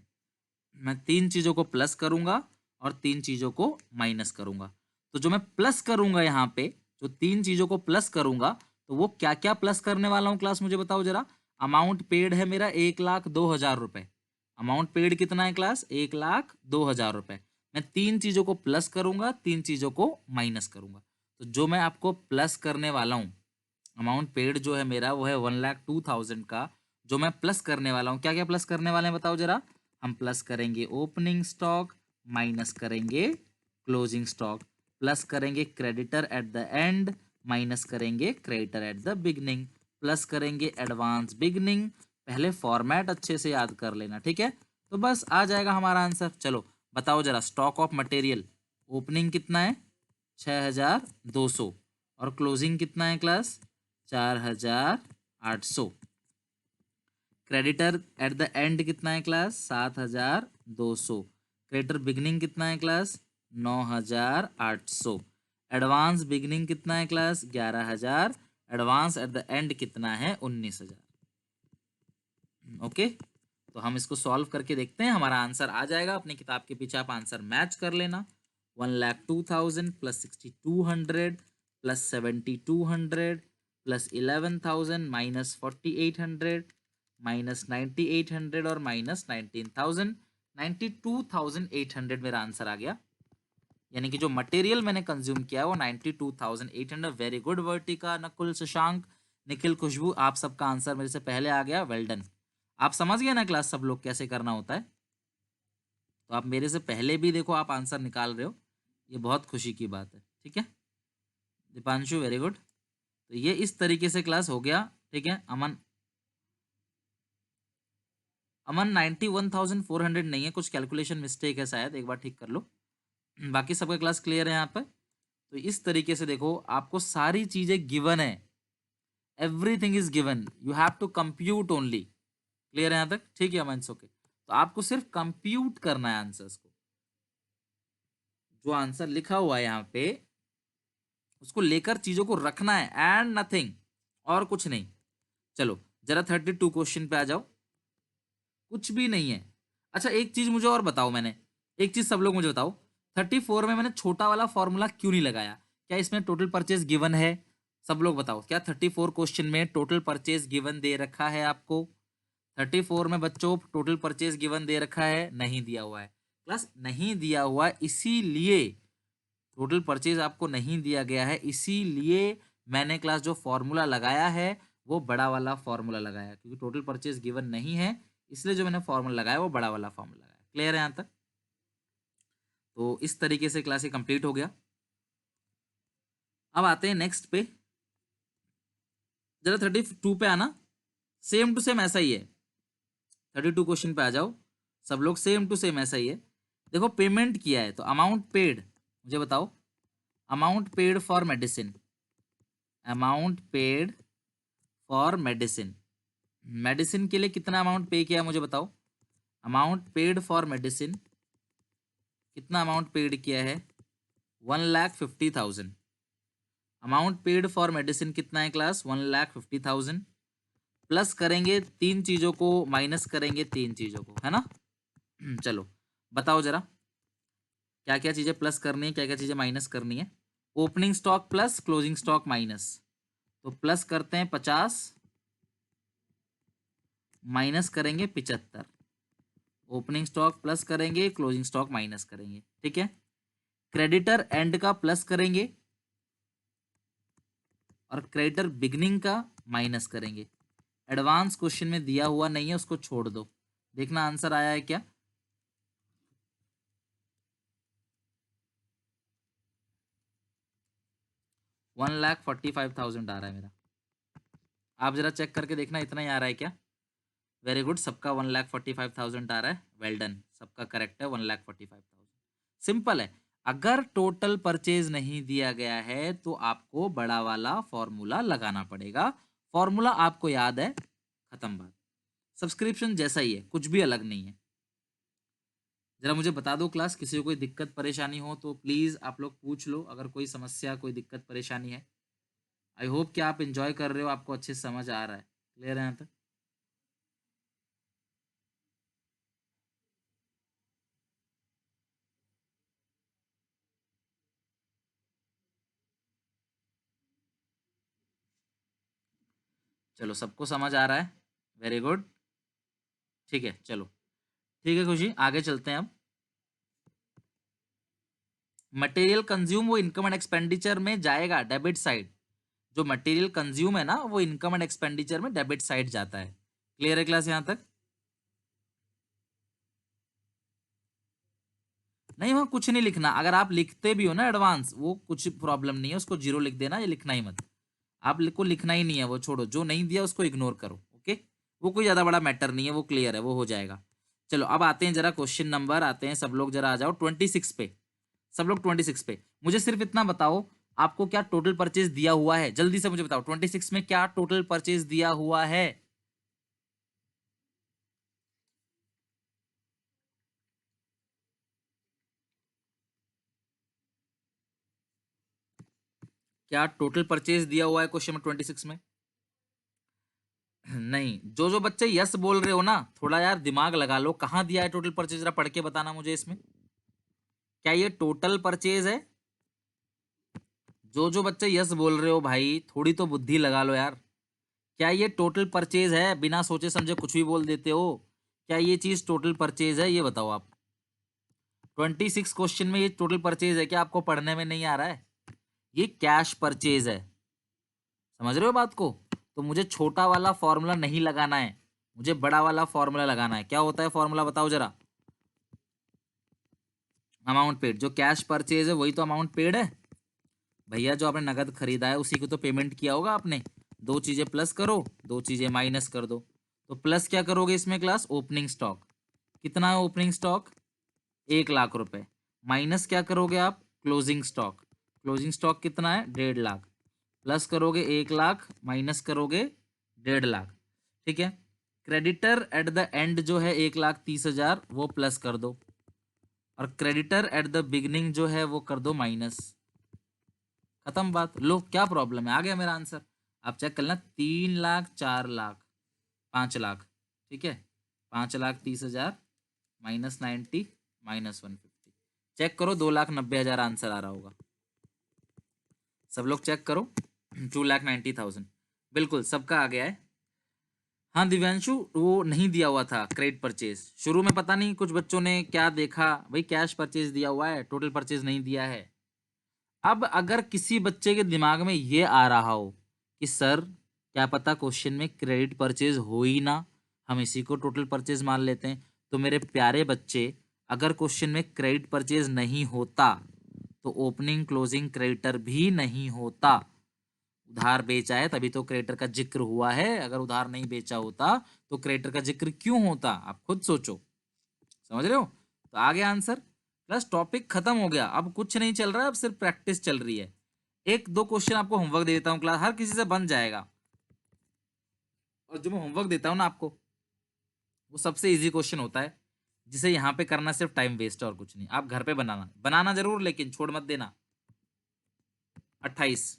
मैं तीन चीजों को प्लस करूंगा और तीन चीजों को माइनस करूंगा। तो जो मैं प्लस करूंगा यहाँ पे, जो तीन चीजों को प्लस करूंगा, तो वो क्या क्या प्लस करने वाला हूँ क्लास मुझे बताओ जरा। अमाउंट पेड है मेरा 1,02,000 रुपए। अमाउंट पेड कितना है क्लास? 1,02,000 रुपए। मैं तीन चीजों को प्लस करूंगा, तीन चीजों को माइनस करूंगा। तो जो मैं आपको प्लस करने वाला हूँ, अमाउंट पेड जो है मेरा वो है 1,02,000 का। जो मैं प्लस करने वाला हूँ, क्या क्या प्लस करने वाले हैं बताओ जरा। हम प्लस करेंगे ओपनिंग स्टॉक, माइनस करेंगे क्लोजिंग स्टॉक, प्लस करेंगे creditor at the end, minus करेंगे creditor at the beginning, plus करेंगे एडवांस बिगनिंग। पहले फॉर्मेट अच्छे से याद कर लेना, ठीक है? तो बस आ जाएगा हमारा आंसर। चलो बताओ जरा, स्टॉक ऑफ मटेरियल ओपनिंग कितना है? 6,200। और क्लोजिंग कितना है class? 4,800। Creditor at the and कितना है क्लास? 7,200। क्रेडिटर बिगनिंग कितना है क्लास? 9,800। एडवांस बिगनिंग कितना है class? 11,000। Advance at the and कितना है? 19,000। ओके तो हम इसको सॉल्व करके देखते हैं, हमारा आंसर आ जाएगा। अपनी किताब के पीछे आप आंसर मैच कर लेना। 1,02,000 plus 6,200 plus 7,200 plus 11,000 minus 4,800 minus 9,800 और माइनस 19,000। 92,800 मेरा आंसर आ गया। यानी कि जो मटेरियल मैंने कंज्यूम किया है वो 92,800। वेरी गुड वर्टिका, नकुल, शशांक, निखिल, खुशबू, आप सबका आंसर मेरे से पहले आ गया। Well done. आप समझ गए ना क्लास सब लोग कैसे करना होता है? तो आप मेरे से पहले भी देखो आप आंसर निकाल रहे हो, ये बहुत खुशी की बात है। ठीक है दीपांशु, वेरी गुड। तो ये इस तरीके से क्लास हो गया। ठीक है अमन, अमन 91,400 नहीं है, कुछ कैलकुलेशन मिस्टेक है शायद, एक बार ठीक कर लो। बाकी सबका क्लास क्लियर है यहाँ पर। तो इस तरीके से देखो आपको सारी चीजें गिवन है, everything is given, you have to compute only. Clear है यहाँ तक? ठीक है अमन, ओके। तो आपको सिर्फ कंप्यूट करना है आंसर्स को। जो आंसर लिखा हुआ है यहाँ पे उसको लेकर चीजों को रखना है, एंड नथिंग, और कुछ नहीं। चलो जरा 32 क्वेश्चन पे आ जाओ। कुछ भी नहीं है। अच्छा एक चीज मुझे और बताओ, मैंने एक चीज सब लोग मुझे बताओ, 34 में मैंने छोटा वाला फॉर्मूला क्यों नहीं लगाया? क्या इसमें टोटल परचेज गिवन है? सब लोग बताओ, क्या 34 क्वेश्चन में टोटल परचेज गिवन दे रखा है आपको? 34 में बच्चों टोटल परचेज गिवन दे रखा है? नहीं दिया हुआ है क्लास, नहीं दिया हुआ है। इसीलिए टोटल परचेज आपको नहीं दिया गया है, इसीलिए मैंने क्लास जो फॉर्मूला लगाया है वो बड़ा वाला फॉर्मूला लगाया, क्योंकि टोटल परचेज गिवन नहीं है, इसलिए जो मैंने फॉर्मूला लगाया वो बड़ा वाला फॉर्मूला लगाया। क्लियर है यहाँ तक? तो इस तरीके से क्लास ये कंप्लीट हो गया। अब आते हैं नेक्स्ट पे, जरा 32 पे आना। सेम टू सेम ऐसा ही है। 32 क्वेश्चन पे आ जाओ सब लोग, सेम टू सेम ऐसा ही है। देखो पेमेंट किया है तो अमाउंट पेड, मुझे बताओ amount paid for medicine, amount paid for medicine, medicine के लिए कितना अमाउंट पे किया मुझे बताओ। अमाउंट पेड फॉर मेडिसिन, कितना अमाउंट पेड किया है, 1,50,000। अमाउंट पेड फॉर मेडिसिन कितना है क्लास, 1,50,000। प्लस करेंगे तीन चीजों को, माइनस करेंगे तीन चीजों को, है ना। चलो बताओ जरा क्या क्या चीजें प्लस करनी है, क्या क्या चीजें माइनस करनी है। Opening stock plus closing stock minus, तो प्लस करते हैं 50, माइनस करेंगे 75। ओपनिंग स्टॉक प्लस करेंगे, क्लोजिंग स्टॉक माइनस करेंगे, ठीक है। क्रेडिटर एंड का प्लस करेंगे और क्रेडिटर बिगनिंग का माइनस करेंगे। एडवांस क्वेश्चन में दिया हुआ नहीं है, उसको छोड़ दो, देखना आंसर आया है क्या। $1,45,000 आ रहा है मेरा, आप जरा चेक करके देखना इतना ही आ रहा है क्या। वेरी गुड, सबका 1,45,000 आ रहा है, वेल डन, सबका करेक्ट है 1,45,000। सिंपल है। अगर टोटल परचेज नहीं दिया गया है तो आपको बड़ा वाला फॉर्मूला लगाना पड़ेगा। फॉर्मूला आपको याद है, खत्म बात। सब्सक्रिप्शन जैसा ही है, कुछ भी अलग नहीं है। जरा मुझे बता दो क्लास, किसी को कोई दिक्कत परेशानी हो तो प्लीज आप लोग पूछ लो, अगर कोई समस्या कोई दिक्कत परेशानी है। आई होप कि आप इंजॉय कर रहे हो, आपको अच्छे से समझ आ रहा है, क्लियर है यहाँ तक। चलो सबको समझ आ रहा है, वेरी गुड, ठीक है। चलो ठीक है खुशी, आगे चलते हैं अब। मटेरियल कंज्यूम वो इनकम एंड एक्सपेंडिचर में जाएगा, डेबिट साइड। जो मटेरियल कंज्यूम है ना वो इनकम एंड एक्सपेंडिचर में डेबिट साइड जाता है। क्लियर है क्लास यहां तक। नहीं वहां कुछ नहीं लिखना, अगर आप लिखते भी हो ना एडवांस, वो कुछ प्रॉब्लम नहीं है, उसको जीरो लिख देना, ये लिखना ही मत। आपको लिखना ही नहीं है, वो छोड़ो, जो नहीं दिया उसको इग्नोर करो, ओके। वो कोई ज्यादा बड़ा मैटर नहीं है, वो क्लियर है, वो हो जाएगा। चलो अब आते हैं जरा क्वेश्चन नंबर, आते हैं सब लोग जरा आ जाओ 26 पे। सब लोग 26 पे, मुझे सिर्फ इतना बताओ, आपको क्या टोटल परचेज दिया हुआ है, जल्दी से मुझे बताओ 26 में क्या टोटल परचेज दिया हुआ है। क्या टोटल परचेज दिया हुआ है क्वेश्चन नंबर 26 में। नहीं, जो जो बच्चे यस बोल रहे हो ना, थोड़ा यार दिमाग लगा लो, कहां दिया है टोटल परचेज, जरा पढ़ के बताना मुझे इसमें। क्या ये टोटल परचेज है। जो जो बच्चे यस बोल रहे हो भाई, थोड़ी तो बुद्धि लगा लो यार। क्या ये टोटल परचेज है, बिना सोचे समझे कुछ भी बोल देते हो। क्या ये चीज टोटल परचेज है, ये बताओ आप। 26 क्वेश्चन में ये टोटल परचेज है क्या, आपको पढ़ने में नहीं आ रहा है। ये कैश परचेज है, समझ रहे हो बात को। तो मुझे छोटा वाला फॉर्मूला नहीं लगाना है, मुझे बड़ा वाला फॉर्मूला लगाना है। क्या होता है फॉर्मूला बताओ जरा। अमाउंट पेड, जो कैश परचेज है वही तो अमाउंट पेड है भैया। जो आपने नगद खरीदा है उसी को तो पेमेंट किया होगा आपने। दो चीजें प्लस करो, दो चीजें माइनस कर दो। तो प्लस क्या करोगे इसमें क्लास, ओपनिंग स्टॉक। कितना है ओपनिंग स्टॉक, 1,00,000 रुपए। माइनस क्या करोगे आप, क्लोजिंग स्टॉक। क्लोजिंग स्टॉक कितना है, 1,50,000। प्लस करोगे 1,00,000, माइनस करोगे 1,50,000, ठीक है। क्रेडिटर एट द एंड जो है 1,30,000, वो प्लस कर दो। और क्रेडिटर एट द बिगनिंग जो है वो कर दो माइनस। खत्म बात। लो क्या प्रॉब्लम है, आ गया मेरा आंसर। आप चेक कर लेना, 3,00,000, 4,00,000, 5,00,000, ठीक है। 5,30,000 -90 -150, चेक करो, 2,90,000 आंसर आ रहा होगा। सब लोग चेक करो, 2,90,000 बिल्कुल सबका आ गया है। हाँ दिव्यांशु, वो नहीं दिया हुआ था क्रेडिट परचेज शुरू में, पता नहीं कुछ बच्चों ने क्या देखा, भाई कैश परचेज दिया हुआ है, टोटल परचेज नहीं दिया है। अब अगर किसी बच्चे के दिमाग में ये आ रहा हो कि सर क्या पता क्वेश्चन में क्रेडिट परचेज हो ही ना, हम इसी को टोटल परचेज मान लेते हैं। तो मेरे प्यारे बच्चे, अगर क्वेश्चन में क्रेडिट परचेज नहीं होता तो ओपनिंग क्लोजिंग क्रेडिटर भी नहीं होता। उधार बेचा है तभी तो क्रेडिटर का जिक्र हुआ है, अगर उधार नहीं बेचा होता तो क्रेडिटर का जिक्र क्यों होता, आप खुद सोचो। समझ रहे हो। तो आ गया आंसर। प्लस टॉपिक खत्म हो गया, अब कुछ नहीं चल रहा है, अब सिर्फ प्रैक्टिस चल रही है। एक दो क्वेश्चन आपको होमवर्क दे देता हूँ क्लास, हर किसी से बन जाएगा। और जो मैं होमवर्क देता हूँ ना आपको, वो सबसे इजी क्वेश्चन होता है, जिसे यहाँ पे करना सिर्फ टाइम वेस्ट है और कुछ नहीं। आप घर पे बनाना बनाना जरूर, लेकिन छोड़ मत देना। 28।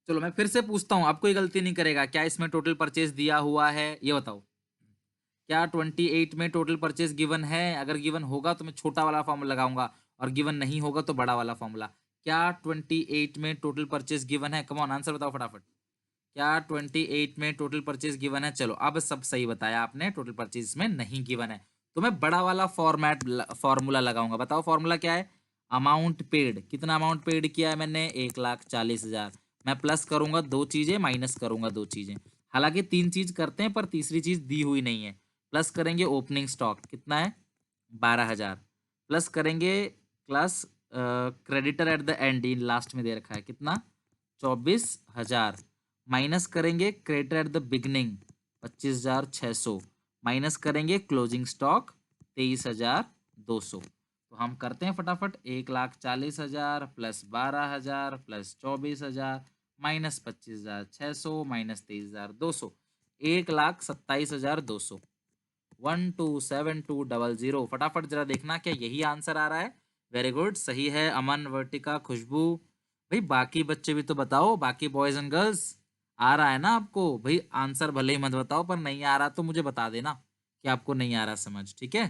चलो मैं फिर से पूछता हूँ, आपको ये गलती नहीं करेगा। क्या इसमें टोटल परचेज दिया हुआ है, ये बताओ। क्या 28 में टोटल परचेज गिवन है? अगर गिवन होगा तो मैं छोटा वाला फॉर्मूला लगाऊंगा, और गिवन नहीं होगा तो बड़ा वाला फॉर्मूला। क्या 28 में टोटल परचेज गिवन है? कम ऑन, आंसर बताओ फटाफट। क्या 28 में टोटल परचेज गिवन है? चलो अब सब सही बताया आपने, टोटल परचेज में नहीं गिवन है, तो मैं बड़ा वाला फॉर्मूला लगाऊंगा। बताओ फॉर्मूला क्या है? Amount paid. कितना अमाउंट पेड किया है मैंने? 1,40,000। मैं प्लस करूंगा दो चीजें, माइनस करूंगा दो चीजें। हालांकि तीन चीज करते हैं, पर तीसरी चीज दी हुई नहीं है। प्लस करेंगे ओपनिंग स्टॉक, कितना है? 12,000। प्लस करेंगे plus creditor at the and, in last में दे रखा है, कितना? 24,000। माइनस करेंगे creditor at the beginning, 25,600। Minus करेंगे क्लोजिंग स्टॉक, 23,200। तो हम करते हैं फटाफट। 1,40,000 प्लस 12,000 प्लस 24,000 माइनस 25,600 माइनस 23,200, 1,27,200। 127200। फटाफट जरा देखना क्या यही आंसर आ रहा है? वेरी गुड, सही है। अमन, वर्टिका, खुशबू, भाई बाकी बच्चे भी तो बताओ, बाकी बॉयज एंड गर्ल्स। आ रहा है ना आपको? भाई आंसर भले ही मत बताओ, पर नहीं आ रहा तो मुझे बता देना कि आपको नहीं आ रहा समझ, ठीक है?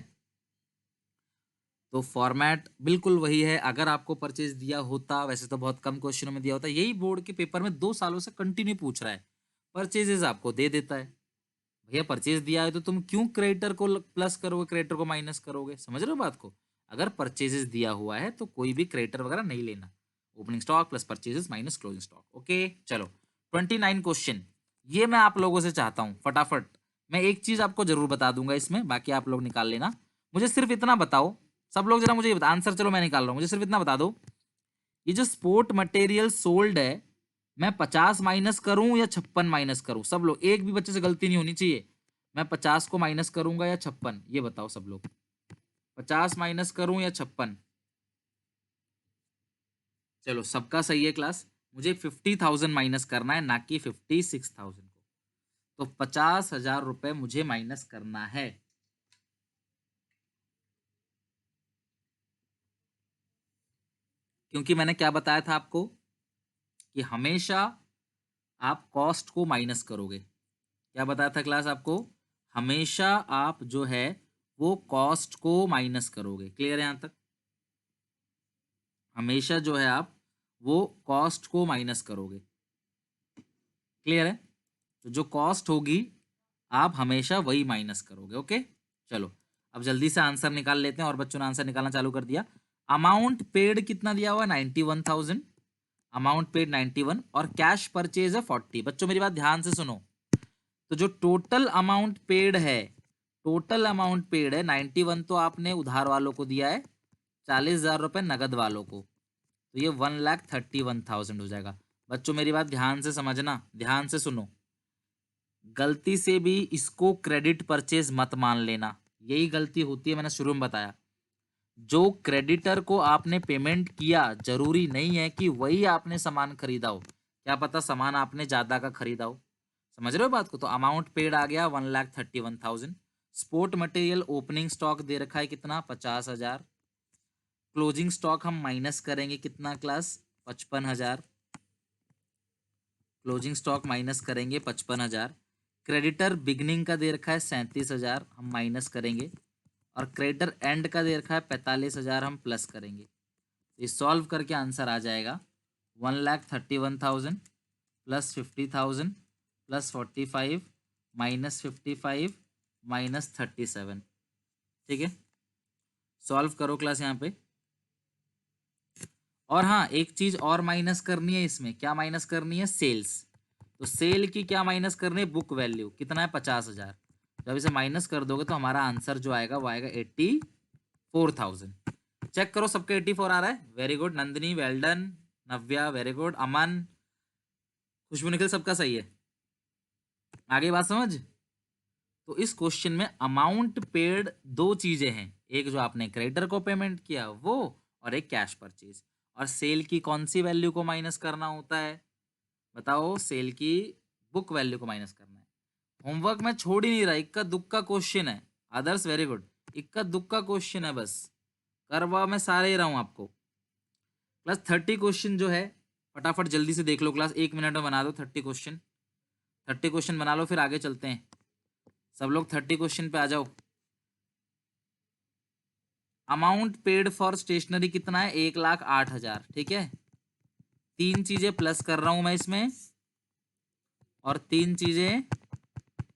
तो फॉर्मेट बिल्कुल वही है। अगर आपको परचेज दिया होता, वैसे तो बहुत कम क्वेश्चनों में दिया होता, यही बोर्ड के पेपर में 2 सालों से कंटिन्यू पूछ रहा है, परचेजेस आपको दे देता है। भैया परचेज दिया है तो तुम क्यों क्रेडिटर को प्लस करोगे, क्रेडिटर को माइनस करोगे? समझ रहे हो बात को? अगर परचेजेस दिया हुआ है तो कोई भी क्रेडिटर वगैरह नहीं लेना। Opening stock plus purchases minus closing stock. Okay चलो, 29 क्वेश्चन, ये मैं आप लोगों से चाहता हूँ फटाफट। मैं एक चीज आपको जरूर बता दूंगा इसमें, बाकी आप लोग निकाल लेना। मुझे सिर्फ इतना बताओ, सब लोग जरा मुझे ये बता, आंसर चलो मैं निकाल रहा हूँ, मुझे सिर्फ इतना बता दो, ये जो स्पोर्ट मटेरियल सोल्ड है, मैं 50 माइनस करूं या 56 माइनस करूं? सब लोग, एक भी बच्चे से गलती नहीं होनी चाहिए। मैं 50 को माइनस करूंगा या 56, ये बताओ सब लोग। 50 माइनस करूं या 56? चलो सबका सही है क्लास। मुझे 50,000 माइनस करना है, ना कि 56,000 को। तो 50,000 रुपए मुझे माइनस करना है। क्योंकि मैंने क्या बताया था आपको कि हमेशा आप कॉस्ट को माइनस करोगे। क्या बताया था क्लास आपको? हमेशा आप जो है वो कॉस्ट को माइनस करोगे। क्लियर है यहां तक? हमेशा जो है आप वो कॉस्ट को माइनस करोगे। क्लियर है? तो जो कॉस्ट होगी आप हमेशा वही माइनस करोगे। ओके चलो, अब जल्दी से आंसर निकाल लेते हैं, और बच्चों ने आंसर निकालना चालू कर दिया। अमाउंट पेड कितना दिया हुआ है? 91,000। अमाउंट पेड 91, और कैश परचेज है 40। बच्चों मेरी बात ध्यान से सुनो। तो जो टोटल अमाउंट पेड है, टोटल अमाउंट पेड है 91, तो आपने उधार वालों को दिया है, 40,000 रुपए नगद वालों को, तो ये 1,31,000 हो जाएगा। बच्चों मेरी बात ध्यान से समझना, ध्यान से सुनो। गलती से भी इसको क्रेडिट परचेज मत मान लेना, यही गलती होती है, मैंने शुरू में बताया। जो क्रेडिटर को आपने पेमेंट किया, जरूरी नहीं है कि वही आपने सामान खरीदा हो। क्या पता सामान आपने ज्यादा का खरीदा हो। समझ रहे हो बात को? तो अमाउंट पेड आ गया 1,31,000। स्पोर्ट मटेरियल ओपनिंग स्टॉक दे रखा है कितना? 50,000। क्लोजिंग स्टॉक हम माइनस करेंगे कितना क्लास? 55,000। क्लोजिंग स्टॉक माइनस करेंगे 55,000। क्रेडिटर बिगनिंग का दे रखा है 37,000, हम माइनस करेंगे। और क्रेडिटर एंड का दे रखा है 45,000, हम प्लस करेंगे। ये सॉल्व करके आंसर आ जाएगा 1,31,000 प्लस 50,000 प्लस 45 माइनस 55 माइनस 37। ठीक है, सॉल्व करो क्लास यहाँ पे। और हाँ, एक चीज और माइनस करनी है इसमें। क्या माइनस करनी है? सेल्स। तो सेल की क्या माइनस करनी है? Book value. कितना है? 50,000। जब इसे माइनस कर दोगे तो हमारा आंसर जो आएगा वो आएगा 84,000। चेक करो, सबके 84 आ रहा है। Very good Nandini, well done. Navya very good. Aman, Khushbu, Nikhil, सबका सही है। आगे बात समझ? तो इस क्वेश्चन में अमाउंट पेड दो चीजें हैं, एक जो आपने क्रेडिटर को पेमेंट किया वो, और एक कैश परचेज। और सेल की कौन सी वैल्यू को माइनस करना होता है? बताओ, सेल की बुक वैल्यू को माइनस करना है। होमवर्क में छोड़ ही नहीं रहा, इक्का दुक्का क्वेश्चन है। अदर्स वेरी गुड, इक्का दुक्का क्वेश्चन है, बस करवा मैं सारे ही रहा हूं आपको। क्लास 30 क्वेश्चन जो है फटाफट जल्दी से देख लो क्लास, 1 मिनट में बना दो 30 क्वेश्चन। 30 क्वेश्चन बना लो, फिर आगे चलते हैं। सब लोग 30 क्वेश्चन पे आ जाओ। अमाउंट पेड फॉर स्टेशनरी कितना है? 1,08,000। ठीक है, 3 चीजें प्लस कर रहा हूं मैं इसमें और 3 चीजें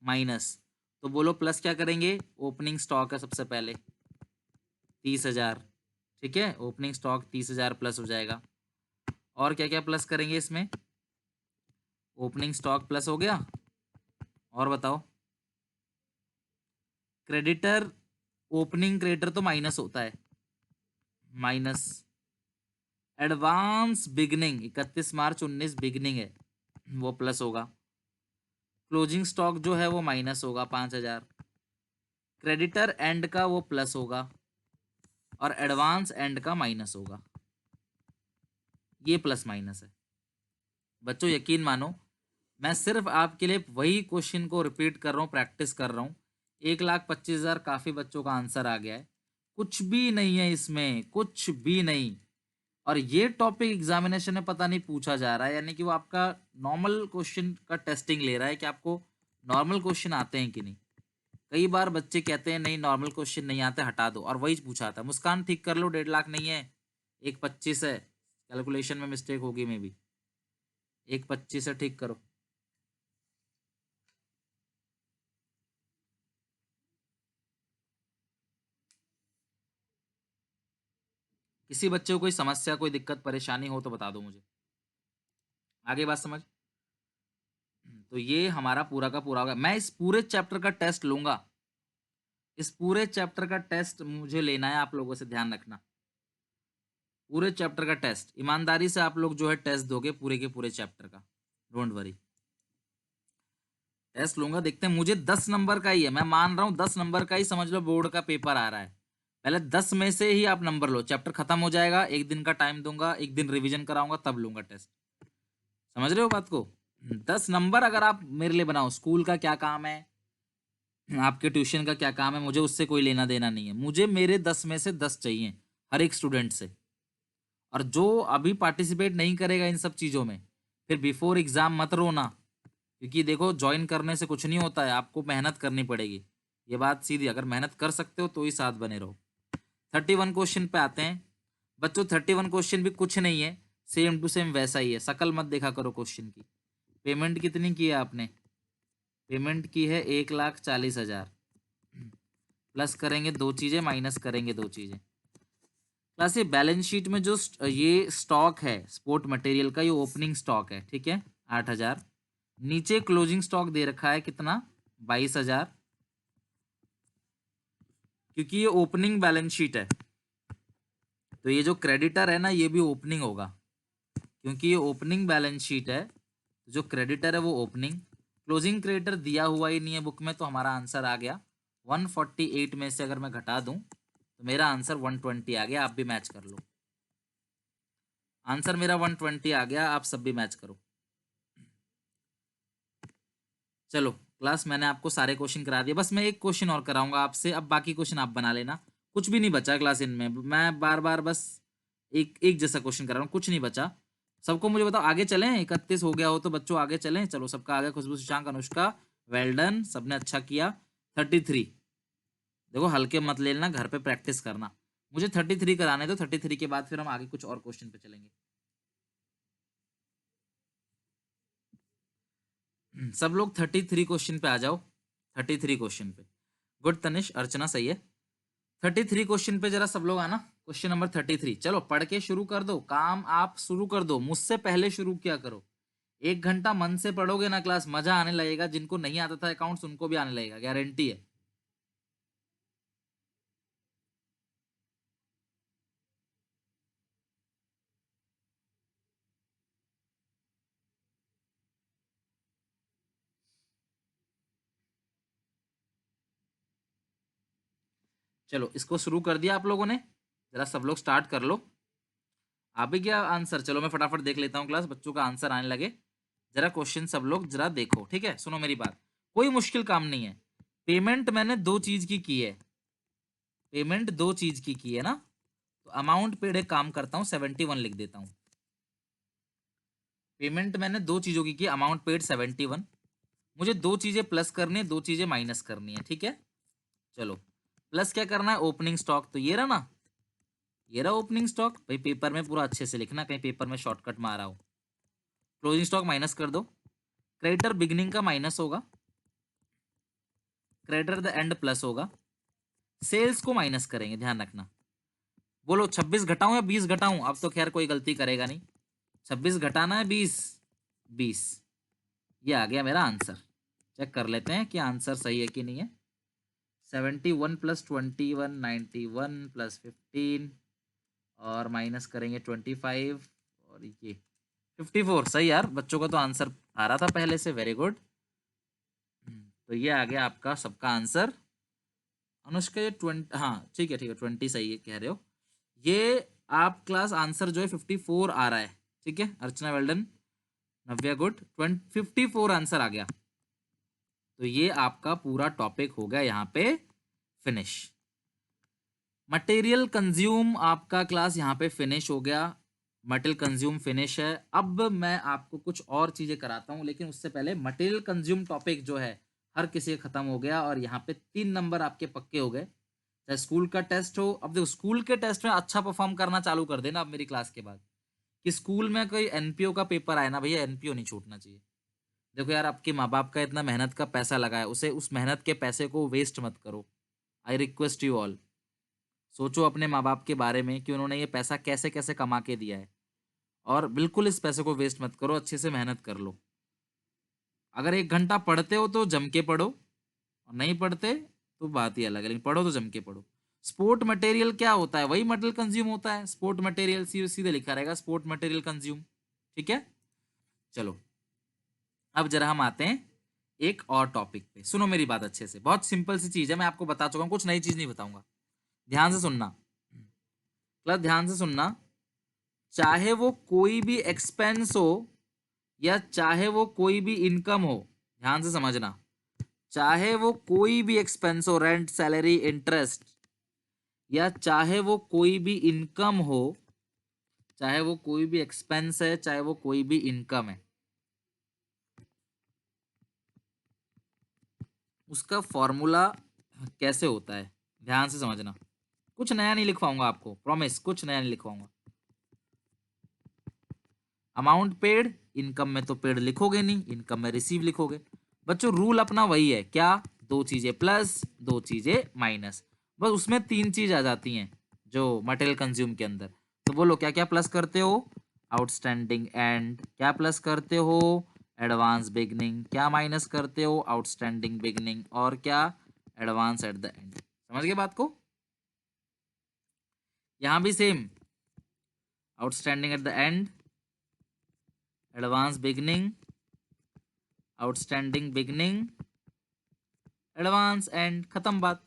माइनस। तो बोलो प्लस क्या करेंगे? ओपनिंग स्टॉक है सबसे पहले 30,000। ठीक है, ओपनिंग स्टॉक 30,000 प्लस हो जाएगा। और क्या क्या प्लस करेंगे इसमें? ओपनिंग स्टॉक प्लस हो गया, और बताओ। क्रेडिटर, ओपनिंग क्रेडिटर तो माइनस होता है, माइनस। एडवांस बिगनिंग 31 मार्च 19 बिगनिंग है, वो प्लस होगा। क्लोजिंग स्टॉक जो है वो माइनस होगा 5,000। क्रेडिटर एंड का वो प्लस होगा और एडवांस एंड का माइनस होगा। ये प्लस माइनस है बच्चों, यकीन मानो मैं सिर्फ आपके लिए वही क्वेश्चन को रिपीट कर रहा हूँ, प्रैक्टिस कर रहा हूँ। 1,25,000 काफी बच्चों का आंसर आ गया है, कुछ भी नहीं है इसमें, कुछ भी नहीं। और ये टॉपिक एग्जामिनेशन में पता नहीं पूछा जा रहा है, यानी कि वो आपका नॉर्मल क्वेश्चन का टेस्टिंग ले रहा है कि आपको नॉर्मल क्वेश्चन आते हैं कि नहीं। कई बार बच्चे कहते हैं नहीं नॉर्मल क्वेश्चन नहीं आते, हटा दो, और वही पूछा था। मुस्कान ठीक कर लो, 1,50,000 नहीं है, 1,25,000 है। कैलकुलेशन में मिस्टेक होगी मे बी, 1,25,000 है, ठीक करो। किसी बच्चे को कोई समस्या, कोई दिक्कत परेशानी हो तो बता दो मुझे। आगे बात समझ? तो ये हमारा पूरा का पूरा होगा। मैं इस पूरे चैप्टर का टेस्ट लूंगा, इस पूरे चैप्टर का टेस्ट मुझे लेना है, आप लोगों से ध्यान रखना। पूरे चैप्टर का टेस्ट ईमानदारी से आप लोग जो है टेस्ट दोगे पूरे के पूरे चैप्टर का, डोंट वरी। टेस्ट लूंगा, देखते हैं। मुझे 10 नंबर का ही है, मैं मान रहा हूँ 10 नंबर का ही समझ लो बोर्ड का पेपर आ रहा है। पहले 10 में से ही आप नंबर लो, चैप्टर खत्म हो जाएगा, एक दिन का टाइम दूंगा, एक दिन रिवीजन कराऊंगा, तब लूंगा टेस्ट। समझ रहे हो बात को? 10 नंबर अगर आप मेरे लिए बनाओ, स्कूल का क्या काम है, आपके ट्यूशन का क्या काम है, मुझे उससे कोई लेना देना नहीं है। मुझे मेरे 10 में से 10 चाहिए हर एक स्टूडेंट से। और जो अभी पार्टिसिपेट नहीं करेगा इन सब चीज़ों में, फिर बिफोर एग्जाम मत रोना, क्योंकि देखो ज्वाइन करने से कुछ नहीं होता है, आपको मेहनत करनी पड़ेगी। ये बात सीधी, अगर मेहनत कर सकते हो तो ही साथ बने रहो। 31 क्वेश्चन पे आते हैं बच्चों। 31 क्वेश्चन भी कुछ नहीं है, सेम टू सेम वैसा ही है, शकल मत देखा करो क्वेश्चन की। पेमेंट कितनी की है आपने? पेमेंट की है 1,40,000। प्लस करेंगे 2 चीजें, माइनस करेंगे 2 चीजें। प्लस ये बैलेंस शीट में जो ये स्टॉक है स्पोर्ट मटेरियल का, ये ओपनिंग स्टॉक है, ठीक है, 8,000। नीचे क्लोजिंग स्टॉक दे रखा है कितना? 22,000, क्योंकि ये ओपनिंग बैलेंस शीट है। तो ये जो क्रेडिटर है ना, ये भी ओपनिंग होगा, क्योंकि ये ओपनिंग बैलेंस शीट है। जो क्रेडिटर है वो ओपनिंग। क्लोजिंग क्रेडिटर दिया हुआ ही नहीं है बुक में, तो हमारा आंसर आ गया 148 में से अगर मैं घटा दूं तो मेरा आंसर 120 आ गया। आप भी मैच कर लो, आंसर मेरा 120 आ गया, आप सब भी मैच करो। चलो क्लास, मैंने आपको सारे क्वेश्चन करा दिए, बस मैं एक क्वेश्चन और कराऊंगा आपसे, अब बाकी क्वेश्चन आप बना लेना। कुछ भी नहीं बचा क्लास इनमें, मैं बार बार बस एक एक जैसा क्वेश्चन करा रहा हूँ, कुछ नहीं बचा। सबको मुझे बताओ आगे चलें? 31 हो गया हो तो बच्चों आगे चलें, चलो सबका आगे। खुशबू, शशांक, अनुष्का, वेल डन, सबने अच्छा किया। 33, देखो हल्के मत ले लेना, घर पे प्रैक्टिस करना। मुझे 33 कराने दो, 33 के बाद फिर हम आगे कुछ और क्वेश्चन पे चलेंगे। सब लोग 33 क्वेश्चन पे आ जाओ, 33 क्वेश्चन पे। गुड तनिष, अर्चना सही है। 33 क्वेश्चन पे जरा सब लोग आना। क्वेश्चन नंबर 33, चलो पढ़ के शुरू कर दो, काम आप शुरू कर दो, मुझसे पहले शुरू किया करो। 1 घंटा मन से पढ़ोगे ना क्लास, मजा आने लगेगा। जिनको नहीं आता था अकाउंट्स उनको भी आने लगेगा, गारंटी है। चलो इसको शुरू कर दिया आप लोगों ने, जरा सब लोग स्टार्ट कर लो। आप भी क्या आंसर? चलो मैं फटाफट देख लेता हूँ क्लास, बच्चों का आंसर आने लगे। जरा क्वेश्चन सब लोग जरा देखो, ठीक है, सुनो मेरी बात, कोई मुश्किल काम नहीं है। पेमेंट मैंने दो चीज की है, पेमेंट दो चीज की है ना, तो अमाउंट पेड एक काम करता हूँ 71 लिख देता हूँ। पेमेंट मैंने दो चीजों की अमाउंट पेड 71। मुझे दो चीजें प्लस करनी है, दो चीजें माइनस करनी है, ठीक है। चलो प्लस क्या करना है, ओपनिंग स्टॉक, तो ये रहा ना, ये रहा ओपनिंग स्टॉक। भाई पेपर में पूरा अच्छे से लिखना, कहीं पेपर में शॉर्टकट मारा हो। क्लोजिंग स्टॉक माइनस कर दो, क्रेडिटर बिगनिंग का माइनस होगा, क्रेडिटर द एंड प्लस होगा, सेल्स को माइनस करेंगे, ध्यान रखना। बोलो 26 घटाऊं या 20 घटाऊं, अब तो खैर कोई गलती करेगा नहीं। 26 घटाना है 20, 20। ये आ गया मेरा आंसर। चेक कर लेते हैं कि आंसर सही है कि नहीं है। 71 प्लस 21 91 प्लस 15 और माइनस करेंगे 25 और ये 54। सही यार, बच्चों का तो आंसर आ रहा था पहले से, वेरी गुड। तो ये आ गया आपका सबका आंसर। अनुष्का ये 20, हाँ ठीक है ठीक है, 20 सही है कह रहे हो। ये आप क्लास आंसर जो है 54 आ रहा है, ठीक है। अर्चना वेल्डन, नव्या गुड, 54 आंसर आ गया। तो ये आपका पूरा टॉपिक हो गया यहाँ पे फिनिश। मटेरियल कंज्यूम आपका क्लास यहाँ पे फिनिश हो गया, मटेरियल कंज्यूम फिनिश है। अब मैं आपको कुछ और चीजें कराता हूँ, लेकिन उससे पहले मटेरियल कंज्यूम टॉपिक जो है हर किसी का खत्म हो गया, और यहाँ पे 3 नंबर आपके पक्के हो गए। चाहे स्कूल का टेस्ट हो, अब देखो स्कूल के टेस्ट में अच्छा परफॉर्म करना चालू कर देना अब मेरी क्लास के बाद, कि स्कूल में कोई एनपीओ का पेपर आए ना भैया, एनपीओ नहीं छूटना चाहिए। देखो यार, आपके माँ बाप का इतना मेहनत का पैसा लगा है, उसे उस मेहनत के पैसे को वेस्ट मत करो। आई रिक्वेस्ट यू ऑल, सोचो अपने माँ बाप के बारे में कि उन्होंने ये पैसा कैसे कैसे कमा के दिया है, और बिल्कुल इस पैसे को वेस्ट मत करो, अच्छे से मेहनत कर लो। अगर 1 घंटा पढ़ते हो तो जम के पढ़ो, और नहीं पढ़ते तो बात ही अलग है, लेकिन पढ़ो तो जम के पढ़ो। स्पोर्ट मटेरियल क्या होता है, वही मटेरियल कंज्यूम होता है, स्पोर्ट मटेरियल सीधे लिखा रहेगा स्पोर्ट मटेरियल कंज्यूम, ठीक है। चलो अब जरा हम आते हैं एक और टॉपिक पे, सुनो मेरी बात अच्छे से, बहुत सिंपल सी चीज है, मैं आपको बता चुका हूँ, कुछ नई चीज नहीं बताऊंगा। ध्यान से सुनना, मतलब ध्यान से सुनना, चाहे वो कोई भी एक्सपेंस हो या चाहे वो कोई भी इनकम हो, ध्यान से समझना, चाहे वो कोई भी एक्सपेंस हो, रेंट सैलरी इंटरेस्ट, या चाहे वो कोई भी इनकम हो, चाहे वो कोई भी एक्सपेंस है चाहे वो कोई भी इनकम है, उसका फॉर्मूला कैसे होता है, ध्यान से समझना। कुछ नया नहीं लिखवाऊंगा आपको, प्रॉमिस, कुछ नया नहीं लिखवाऊंगा। अमाउंट पेड, इनकम में तो पेड लिखोगे नहीं, इनकम में रिसीव लिखोगे। बच्चों रूल अपना वही है, क्या, दो चीजें प्लस दो चीजें माइनस, बस उसमें 3 चीज आ जाती हैं जो मटेरियल कंज्यूम के अंदर। तो बोलो क्या क्या प्लस करते हो, आउटस्टैंडिंग एंड, क्या प्लस करते हो, एडवांस बिगनिंग, क्या माइनस करते हो, आउटस्टैंडिंग बिगनिंग, और क्या, एडवांस एट द एंड। समझ गए बात को। यहां भी same, outstanding at the and, advance beginning, outstanding beginning, advance and, खत्म बात।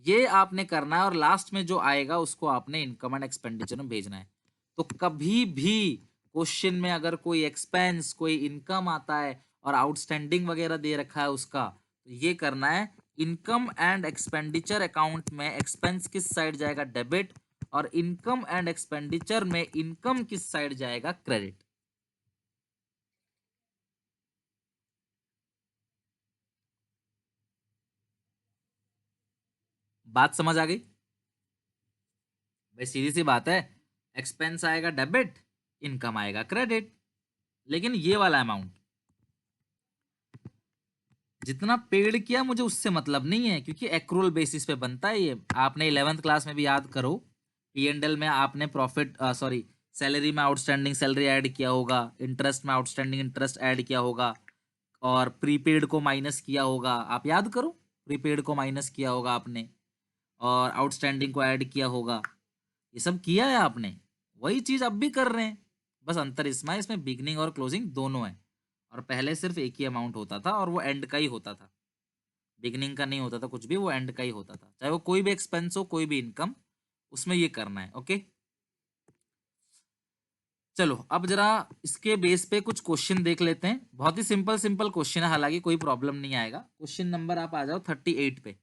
ये आपने करना है, और लास्ट में जो आएगा उसको आपने इनकम एंड एक्सपेंडिचर में भेजना है। तो कभी भी क्वेश्चन में अगर कोई एक्सपेंस कोई इनकम आता है और आउटस्टैंडिंग वगैरह दे रखा है उसका, तो ये करना है, इनकम एंड एक्सपेंडिचर अकाउंट में एक्सपेंस किस साइड जाएगा, डेबिट, और इनकम एंड एक्सपेंडिचर में इनकम किस साइड जाएगा, क्रेडिट। बात समझ आ गई। भाई सीधी सी बात है, एक्सपेंस आएगा डेबिट, इनकम आएगा क्रेडिट, लेकिन ये वाला अमाउंट जितना पेड किया मुझे उससे मतलब नहीं है, क्योंकि एक्रूअल बेसिस पे बनता है ये। आपने 11th क्लास में भी याद करो, P&L में आपने प्रॉफिट सॉरी सैलरी में आउटस्टैंडिंग सैलरी ऐड किया होगा, इंटरेस्ट में आउटस्टैंडिंग इंटरेस्ट ऐड किया होगा, और प्रीपेड को माइनस किया होगा, आप याद करो, प्रीपेड को माइनस किया होगा आपने, और आउटस्टैंडिंग को ऐड किया होगा, ये सब किया है आपने, वही चीज अब भी कर रहे हैं। बस अंतर इसमें बिगनिंग और क्लोजिंग दोनों है, और पहले सिर्फ एक ही अमाउंट होता था और वो एंड का ही होता था, बिगनिंग का नहीं होता था कुछ भी, वो एंड का ही होता था, चाहे वो कोई भी एक्सपेंस हो कोई भी इनकम, उसमें ये करना है, ओके। चलो अब जरा इसके बेस पे कुछ क्वेश्चन देख लेते हैं। बहुत ही सिंपल सिंपल क्वेश्चन है, हालांकि कोई प्रॉब्लम नहीं आएगा। क्वेश्चन नंबर आप आ जाओ 38 पे,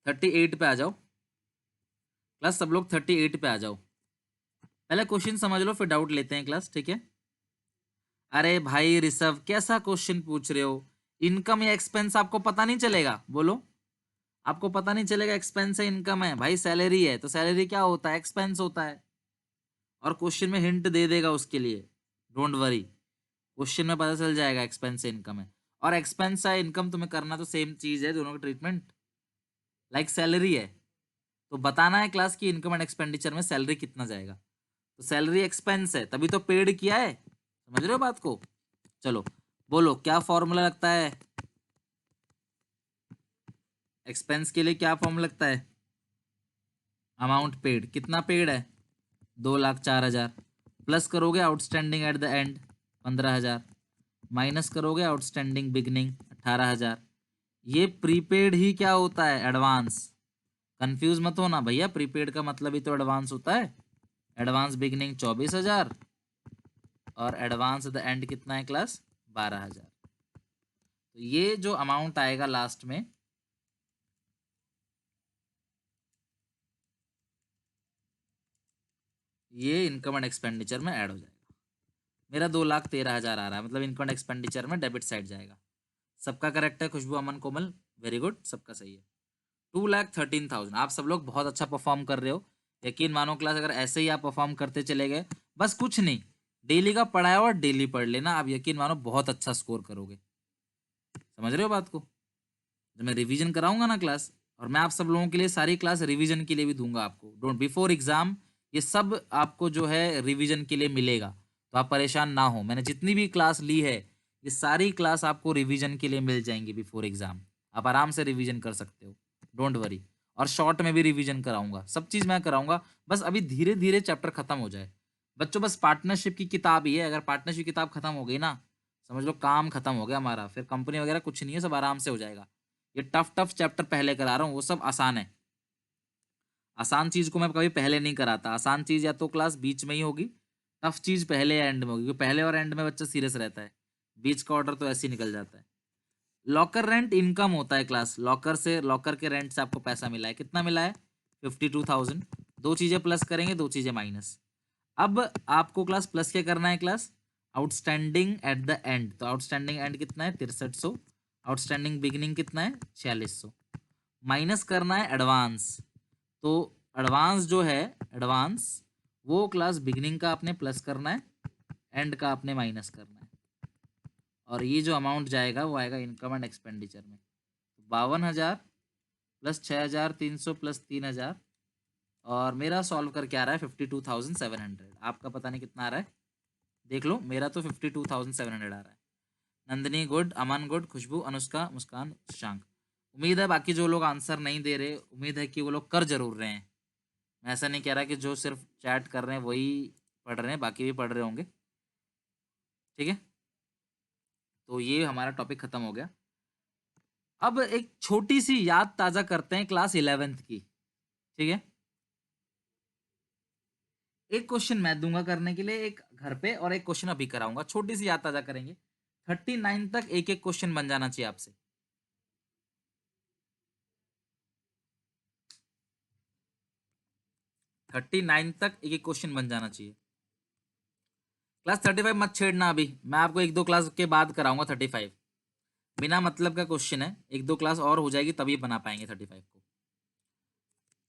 38 पे आ जाओ क्लास, सब लोग 38 पे आ जाओ। पहले क्वेश्चन समझ लो फिर डाउट लेते हैं क्लास, ठीक है। अरे भाई ऋषभ, कैसा क्वेश्चन पूछ रहे हो? इनकम या एक्सपेंस आपको पता नहीं चलेगा? बोलो, आपको पता नहीं चलेगा एक्सपेंस है इनकम है? भाई सैलरी है तो सैलरी क्या होता है? एक्सपेंस होता है। और क्वेश्चन में हिंट दे देगा उसके लिए, डोंट वरी, क्वेश्चन में पता चल जाएगा एक्सपेंस है इनकम है। और एक्सपेंस है इनकम तुम्हें करना तो सेम चीज है, दोनों का ट्रीटमेंट लाइक सैलरी है। तो बताना है क्लास की इनकम एंड एक्सपेंडिचर में सैलरी कितना जाएगा। तो सैलरी एक्सपेंस है, तभी तो पेड किया है। समझ रहे हो बात को? चलो बोलो, क्या फॉर्मूला लगता है एक्सपेंस के लिए? क्या फॉर्मूला लगता है? अमाउंट पेड, कितना पेड है? 2,04,000। प्लस करोगे outstanding at the and 15,000, minus करोगे आउटस्टैंडिंग बिगनिंग 18,000। ये प्रीपेड ही क्या होता है? एडवांस। कंफ्यूज मत होना भैया, प्रीपेड का मतलब ही तो एडवांस होता है। एडवांस बिगनिंग 24,000 और एडवांस द एंड कितना है क्लास? 12,000। तो ये जो अमाउंट आएगा लास्ट में, ये इनकम एंड एक्सपेंडिचर में ऐड हो जाएगा। मेरा 2,13,000 आ रहा है, मतलब इनकम एंड एक्सपेंडिचर में डेबिट साइड जाएगा। सबका करेक्ट है? खुशबू, अमन, कोमल, वेरी गुड, सबका सही है। 2,13,000। आप सब लोग बहुत अच्छा परफॉर्म कर रहे हो, यकीन मानो क्लास। अगर ऐसे ही आप परफॉर्म करते चले गए, बस कुछ नहीं, डेली का पढ़ाया और डेली पढ़ लेना, आप यकीन मानो बहुत अच्छा स्कोर करोगे। समझ रहे हो बात को? जब मैं रिवीजन कराऊंगा ना क्लास, और मैं आप सब लोगों के लिए सारी क्लास रिवीजन के लिए भी दूंगा आपको, डोंट बिफोर एग्जाम, ये सब आपको जो है रिवीजन के लिए मिलेगा। तो आप परेशान ना हो, मैंने जितनी भी क्लास ली है, ये सारी क्लास आपको रिवीजन के लिए मिल जाएंगी बिफोर एग्जाम। आप आराम से रिवीजन कर सकते हो, डोंट वरी। और शॉर्ट में भी रिवीजन कराऊंगा, सब चीज़ मैं कराऊंगा। बस अभी धीरे धीरे चैप्टर खत्म हो जाए बच्चों। बस पार्टनरशिप की किताब ही है, अगर पार्टनरशिप किताब खत्म हो गई ना, समझ लो काम खत्म हो गया हमारा। फिर कंपनी वगैरह कुछ नहीं है, सब आराम से हो जाएगा। ये टफ टफ चैप्टर पहले करा रहा हूँ, वो सब आसान है। आसान चीज को मैं कभी पहले नहीं कराता। आसान चीज या तो क्लास बीच में ही होगी, टफ चीज पहले या एंड में होगी, क्योंकि पहले और एंड में बच्चा सीरियस रहता है, बीच का ऑर्डर तो ऐसे ही निकल जाता है। लॉकर रेंट इनकम होता है क्लास, लॉकर से, लॉकर के रेंट से आपको पैसा मिला है, कितना मिला है? 52,000। दो चीजें प्लस करेंगे, दो चीजें माइनस। अब आपको क्लास प्लस क्या करना है class? Outstanding at the and. तो आउटस्टैंडिंग एंड कितना है? 6300। आउटस्टैंडिंग बिगिनिंग कितना है? 4600। माइनस करना है एडवांस। तो एडवांस जो है, एडवांस वो क्लास बिगिनिंग का आपने प्लस करना है, एंड का आपने माइनस करना है। और ये जो अमाउंट जाएगा वो आएगा इनकम एंड एक्सपेंडिचर में। 52,000 प्लस 6,300 प्लस 3,000, और मेरा सॉल्व करके आ रहा है 52,700। आपका पता नहीं कितना आ रहा है, देख लो। मेरा तो 52,700 आ रहा है। नंदिनी गुड, अमन गुड, खुशबू, अनुष्का, मुस्कान, शशांक। उम्मीद है बाकी जो लोग आंसर नहीं दे रहे, उम्मीद है कि वो लोग कर जरूर रहे हैं। मैं ऐसा नहीं कह रहा कि जो सिर्फ चैट कर रहे हैं वही पढ़ रहे हैं, बाकी भी पढ़ रहे होंगे, ठीक है। तो ये हमारा टॉपिक खत्म हो गया। अब एक छोटी सी याद ताजा करते हैं क्लास 11th की, ठीक है। एक क्वेश्चन मैं दूंगा करने के लिए, एक घर पे, और एक क्वेश्चन अभी कराऊंगा। छोटी सी याद ताजा करेंगे। 39 तक एक एक क्वेश्चन बन जाना चाहिए आपसे। 39 तक एक एक क्वेश्चन बन जाना चाहिए। क्लास 35 मत छेड़ना अभी, मैं आपको एक दो क्लास के बाद कराऊंगा 35। बिना मतलब का क्वेश्चन है, एक दो क्लास और हो जाएगी तभी बना पाएंगे 35 को।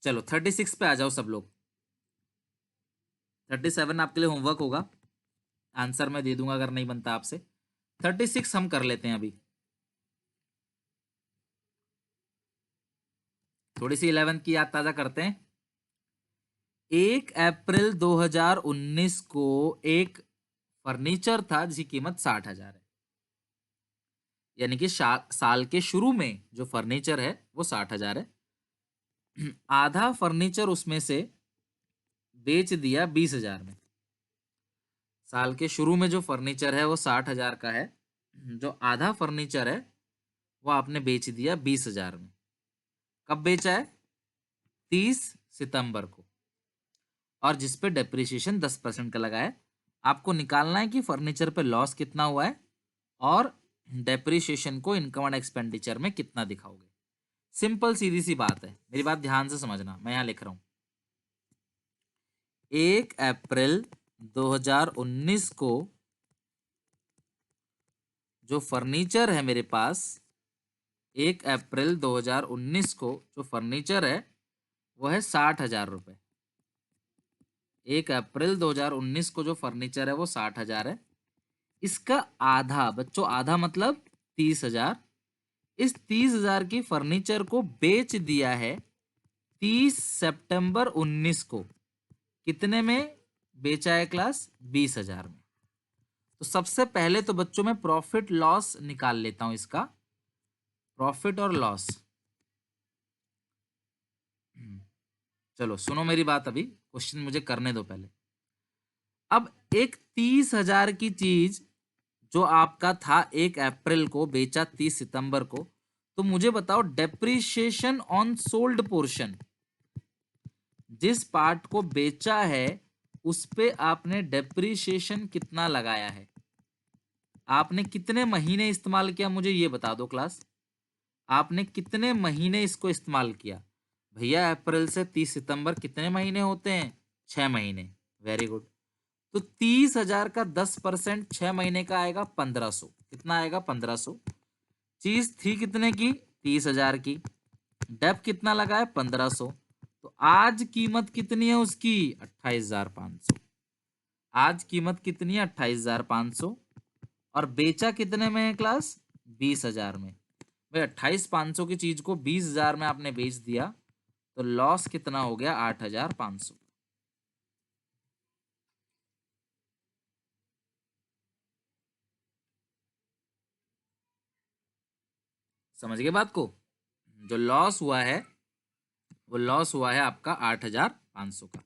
चलो 36 पे आ जाओ सब लोग। 37 आपके लिए होमवर्क होगा, आंसर मैं दे दूंगा अगर नहीं बनता आपसे। 36 हम कर लेते हैं अभी। थोड़ी सी 11 की याद ताजा करते हैं। 1 अप्रैल 2019 को एक फर्नीचर था जिसकी कीमत 60,000 है। यानी कि साल के शुरू में जो फर्नीचर है वो 60,000 है। आधा फर्नीचर उसमें से बेच दिया 20,000 में। साल के शुरू में जो फर्नीचर है वो 60,000 का है, जो आधा फर्नीचर है वो आपने बेच दिया 20,000 में। कब बेचा है? 30 सितंबर को। और जिस पे डेप्रिसिएशन 10% का लगा है। आपको निकालना है कि फर्नीचर पे लॉस कितना हुआ है और डेप्रिसिएशन को इनकम एंड एक्सपेंडिचर में कितना दिखाओगे। सिंपल सीधी सी बात है, मेरी बात ध्यान से समझना। मैं यहाँ लिख रहा हूँ 1 अप्रैल 2019 को जो फर्नीचर है मेरे पास, 1 अप्रैल 2019 को जो फर्नीचर है वो है 60,000 रुपये। 1 अप्रैल 2019 को जो फर्नीचर है वो 60,000 है। इसका आधा बच्चों, आधा मतलब 30,000। इस 30,000 की फर्नीचर को बेच दिया है 30 सितंबर 19 को। कितने में बेचा है क्लास? 20,000 में। तो सबसे पहले तो बच्चों मैं प्रॉफिट लॉस निकाल लेता हूं इसका, प्रॉफिट और लॉस। चलो सुनो मेरी बात, अभी क्वेश्चन मुझे करने दो पहले। अब एक 30,000 की चीज जो आपका था 1 अप्रैल को, बेचा 30 सितंबर को, तो मुझे बताओ डेप्रिसिएशन ऑन सोल्ड पोर्शन, जिस पार्ट को बेचा है उस पे आपने डेप्रिसिएशन कितना लगाया है, आपने कितने महीने इस्तेमाल किया, मुझे ये बता दो क्लास। आपने कितने महीने इसको इस्तेमाल किया? भैया अप्रैल से 30 सितंबर कितने महीने होते हैं? 6 महीने। Very good. तो 30,000 का 10% 6 महीने का आएगा 1,500। कितना आएगा? 1,500। चीज थी कितने की? 30,000 की। डेप कितना लगा है? 1,500। तो आज कीमत कितनी है उसकी? 28,500। आज कीमत कितनी है? 28,500। और बेचा कितने में है क्लास? 20,000 में। भाई 28,500 की चीज को 20,000 में आपने बेच दिया, तो लॉस कितना हो गया? 8,500। समझ गए बात को? जो लॉस हुआ है वो लॉस हुआ है आपका 8,500 का।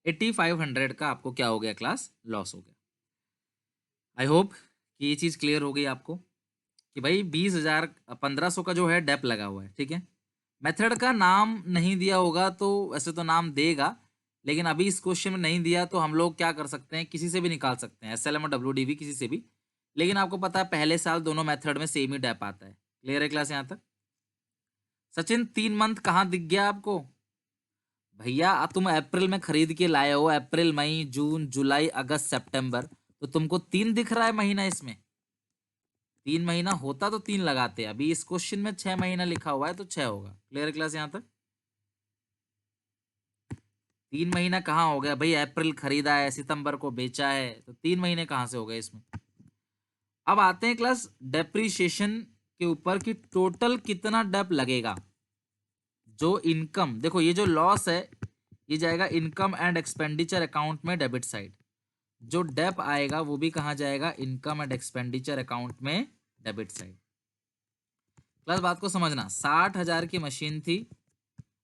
8,500 का आपको क्या हो गया क्लास? लॉस हो गया। आई होप कि ये चीज क्लियर हो गई आपको कि भाई 20,000 1,500 का जो है डेप लगा हुआ है, ठीक है। मेथड का नाम नहीं दिया होगा तो वैसे तो नाम देगा, लेकिन अभी इस क्वेश्चन में नहीं दिया, तो हम लोग क्या कर सकते हैं, किसी से भी निकाल सकते हैं, एसएलएम और डब्ल्यूडीवी किसी से भी। लेकिन आपको पता है पहले साल दोनों मेथड में सेम ही डेप आता है। क्लियर है क्लास यहाँ तक? सचिन 3 मंथ कहाँ दिख गया आपको? भैया तुम अप्रैल में खरीद के लाए हो, अप्रैल मई जून जुलाई अगस्त सितंबर, तो तुमको 3 दिख रहा है महीना इसमें। 3 महीना होता तो 3 लगाते, अभी इस क्वेश्चन में 6 महीना लिखा हुआ है तो 6 होगा। क्लियर क्लास यहाँ तक? 3 महीना कहाँ हो गया भाई? अप्रैल खरीदा है, सितंबर को बेचा है, तो 3 महीने कहाँ से हो गए इसमें? अब आते हैं क्लास डेप्रीशिएशन के ऊपर कि टोटल कितना डेप लगेगा। जो इनकम, देखो ये जो लॉस है ये जाएगा इनकम एंड एक्सपेंडिचर अकाउंट में डेबिट साइड। जो डेप आएगा वो भी कहाँ जाएगा? इनकम एंड एक्सपेंडिचर अकाउंट में डेबिट साइड। प्लस बात को समझना, 60,000 की मशीन थी,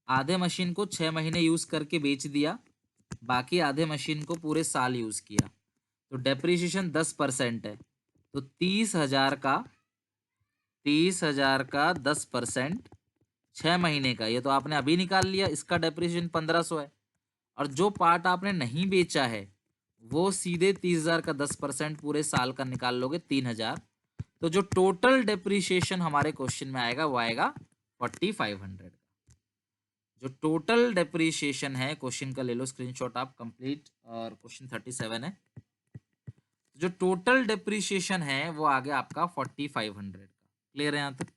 आधे मशीन को 6 महीने यूज करके बेच दिया, बाकी आधे मशीन को पूरे साल यूज किया, तो डेप्रिसिएशन 10% है। तो 30,000 का 10% 6 महीने का, ये तो आपने अभी निकाल लिया, इसका डेप्रिसिएशन 1,500 है। और जो पार्ट आपने नहीं बेचा है वो सीधे 30,000 का 10% पूरे साल का निकाल लोगे, 3,000। तो जो टोटल डेप्रिसिएशन हमारे क्वेश्चन में आएगा वो आएगा 4,500। जो टोटल डेप्रिसिएशन है क्वेश्चन का, ले लो स्क्रीनशॉट आप कंप्लीट, और क्वेश्चन 37 है। जो टोटल डेप्रिसिएशन है वो आ गया आपका 4,500 का। क्लियर है यहाँ तक?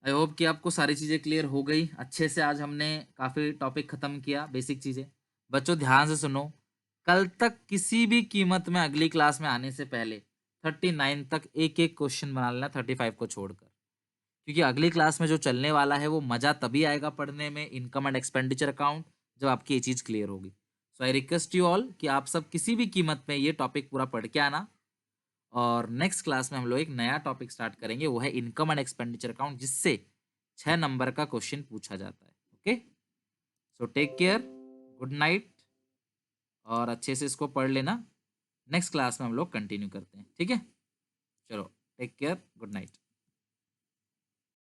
आई होप कि आपको सारी चीज़ें क्लियर हो गई अच्छे से। आज हमने काफ़ी टॉपिक खत्म किया, बेसिक चीज़ें। बच्चों ध्यान से सुनो, कल तक किसी भी कीमत में अगली क्लास में आने से पहले 39 तक एक एक क्वेश्चन बना लेना, 35 को छोड़कर, क्योंकि अगली क्लास में जो चलने वाला है वो मज़ा तभी आएगा पढ़ने में, इनकम एंड एक्सपेंडिचर अकाउंट, जब आपकी ये चीज़ क्लियर होगी। सो आई रिक्वेस्ट यू ऑल कि आप सब किसी भी कीमत में ये टॉपिक पूरा पढ़ के आना, और नेक्स्ट क्लास में हम लोग एक नया टॉपिक स्टार्ट करेंगे, वो है इनकम एंड एक्सपेंडिचर अकाउंट, जिससे 6 नंबर का क्वेश्चन पूछा जाता है। Okay, so take care, good night, और अच्छे से इसको पढ़ लेना। नेक्स्ट क्लास में हम लोग कंटिन्यू करते हैं, ठीक है? चलो टेक केयर, गुड नाइट।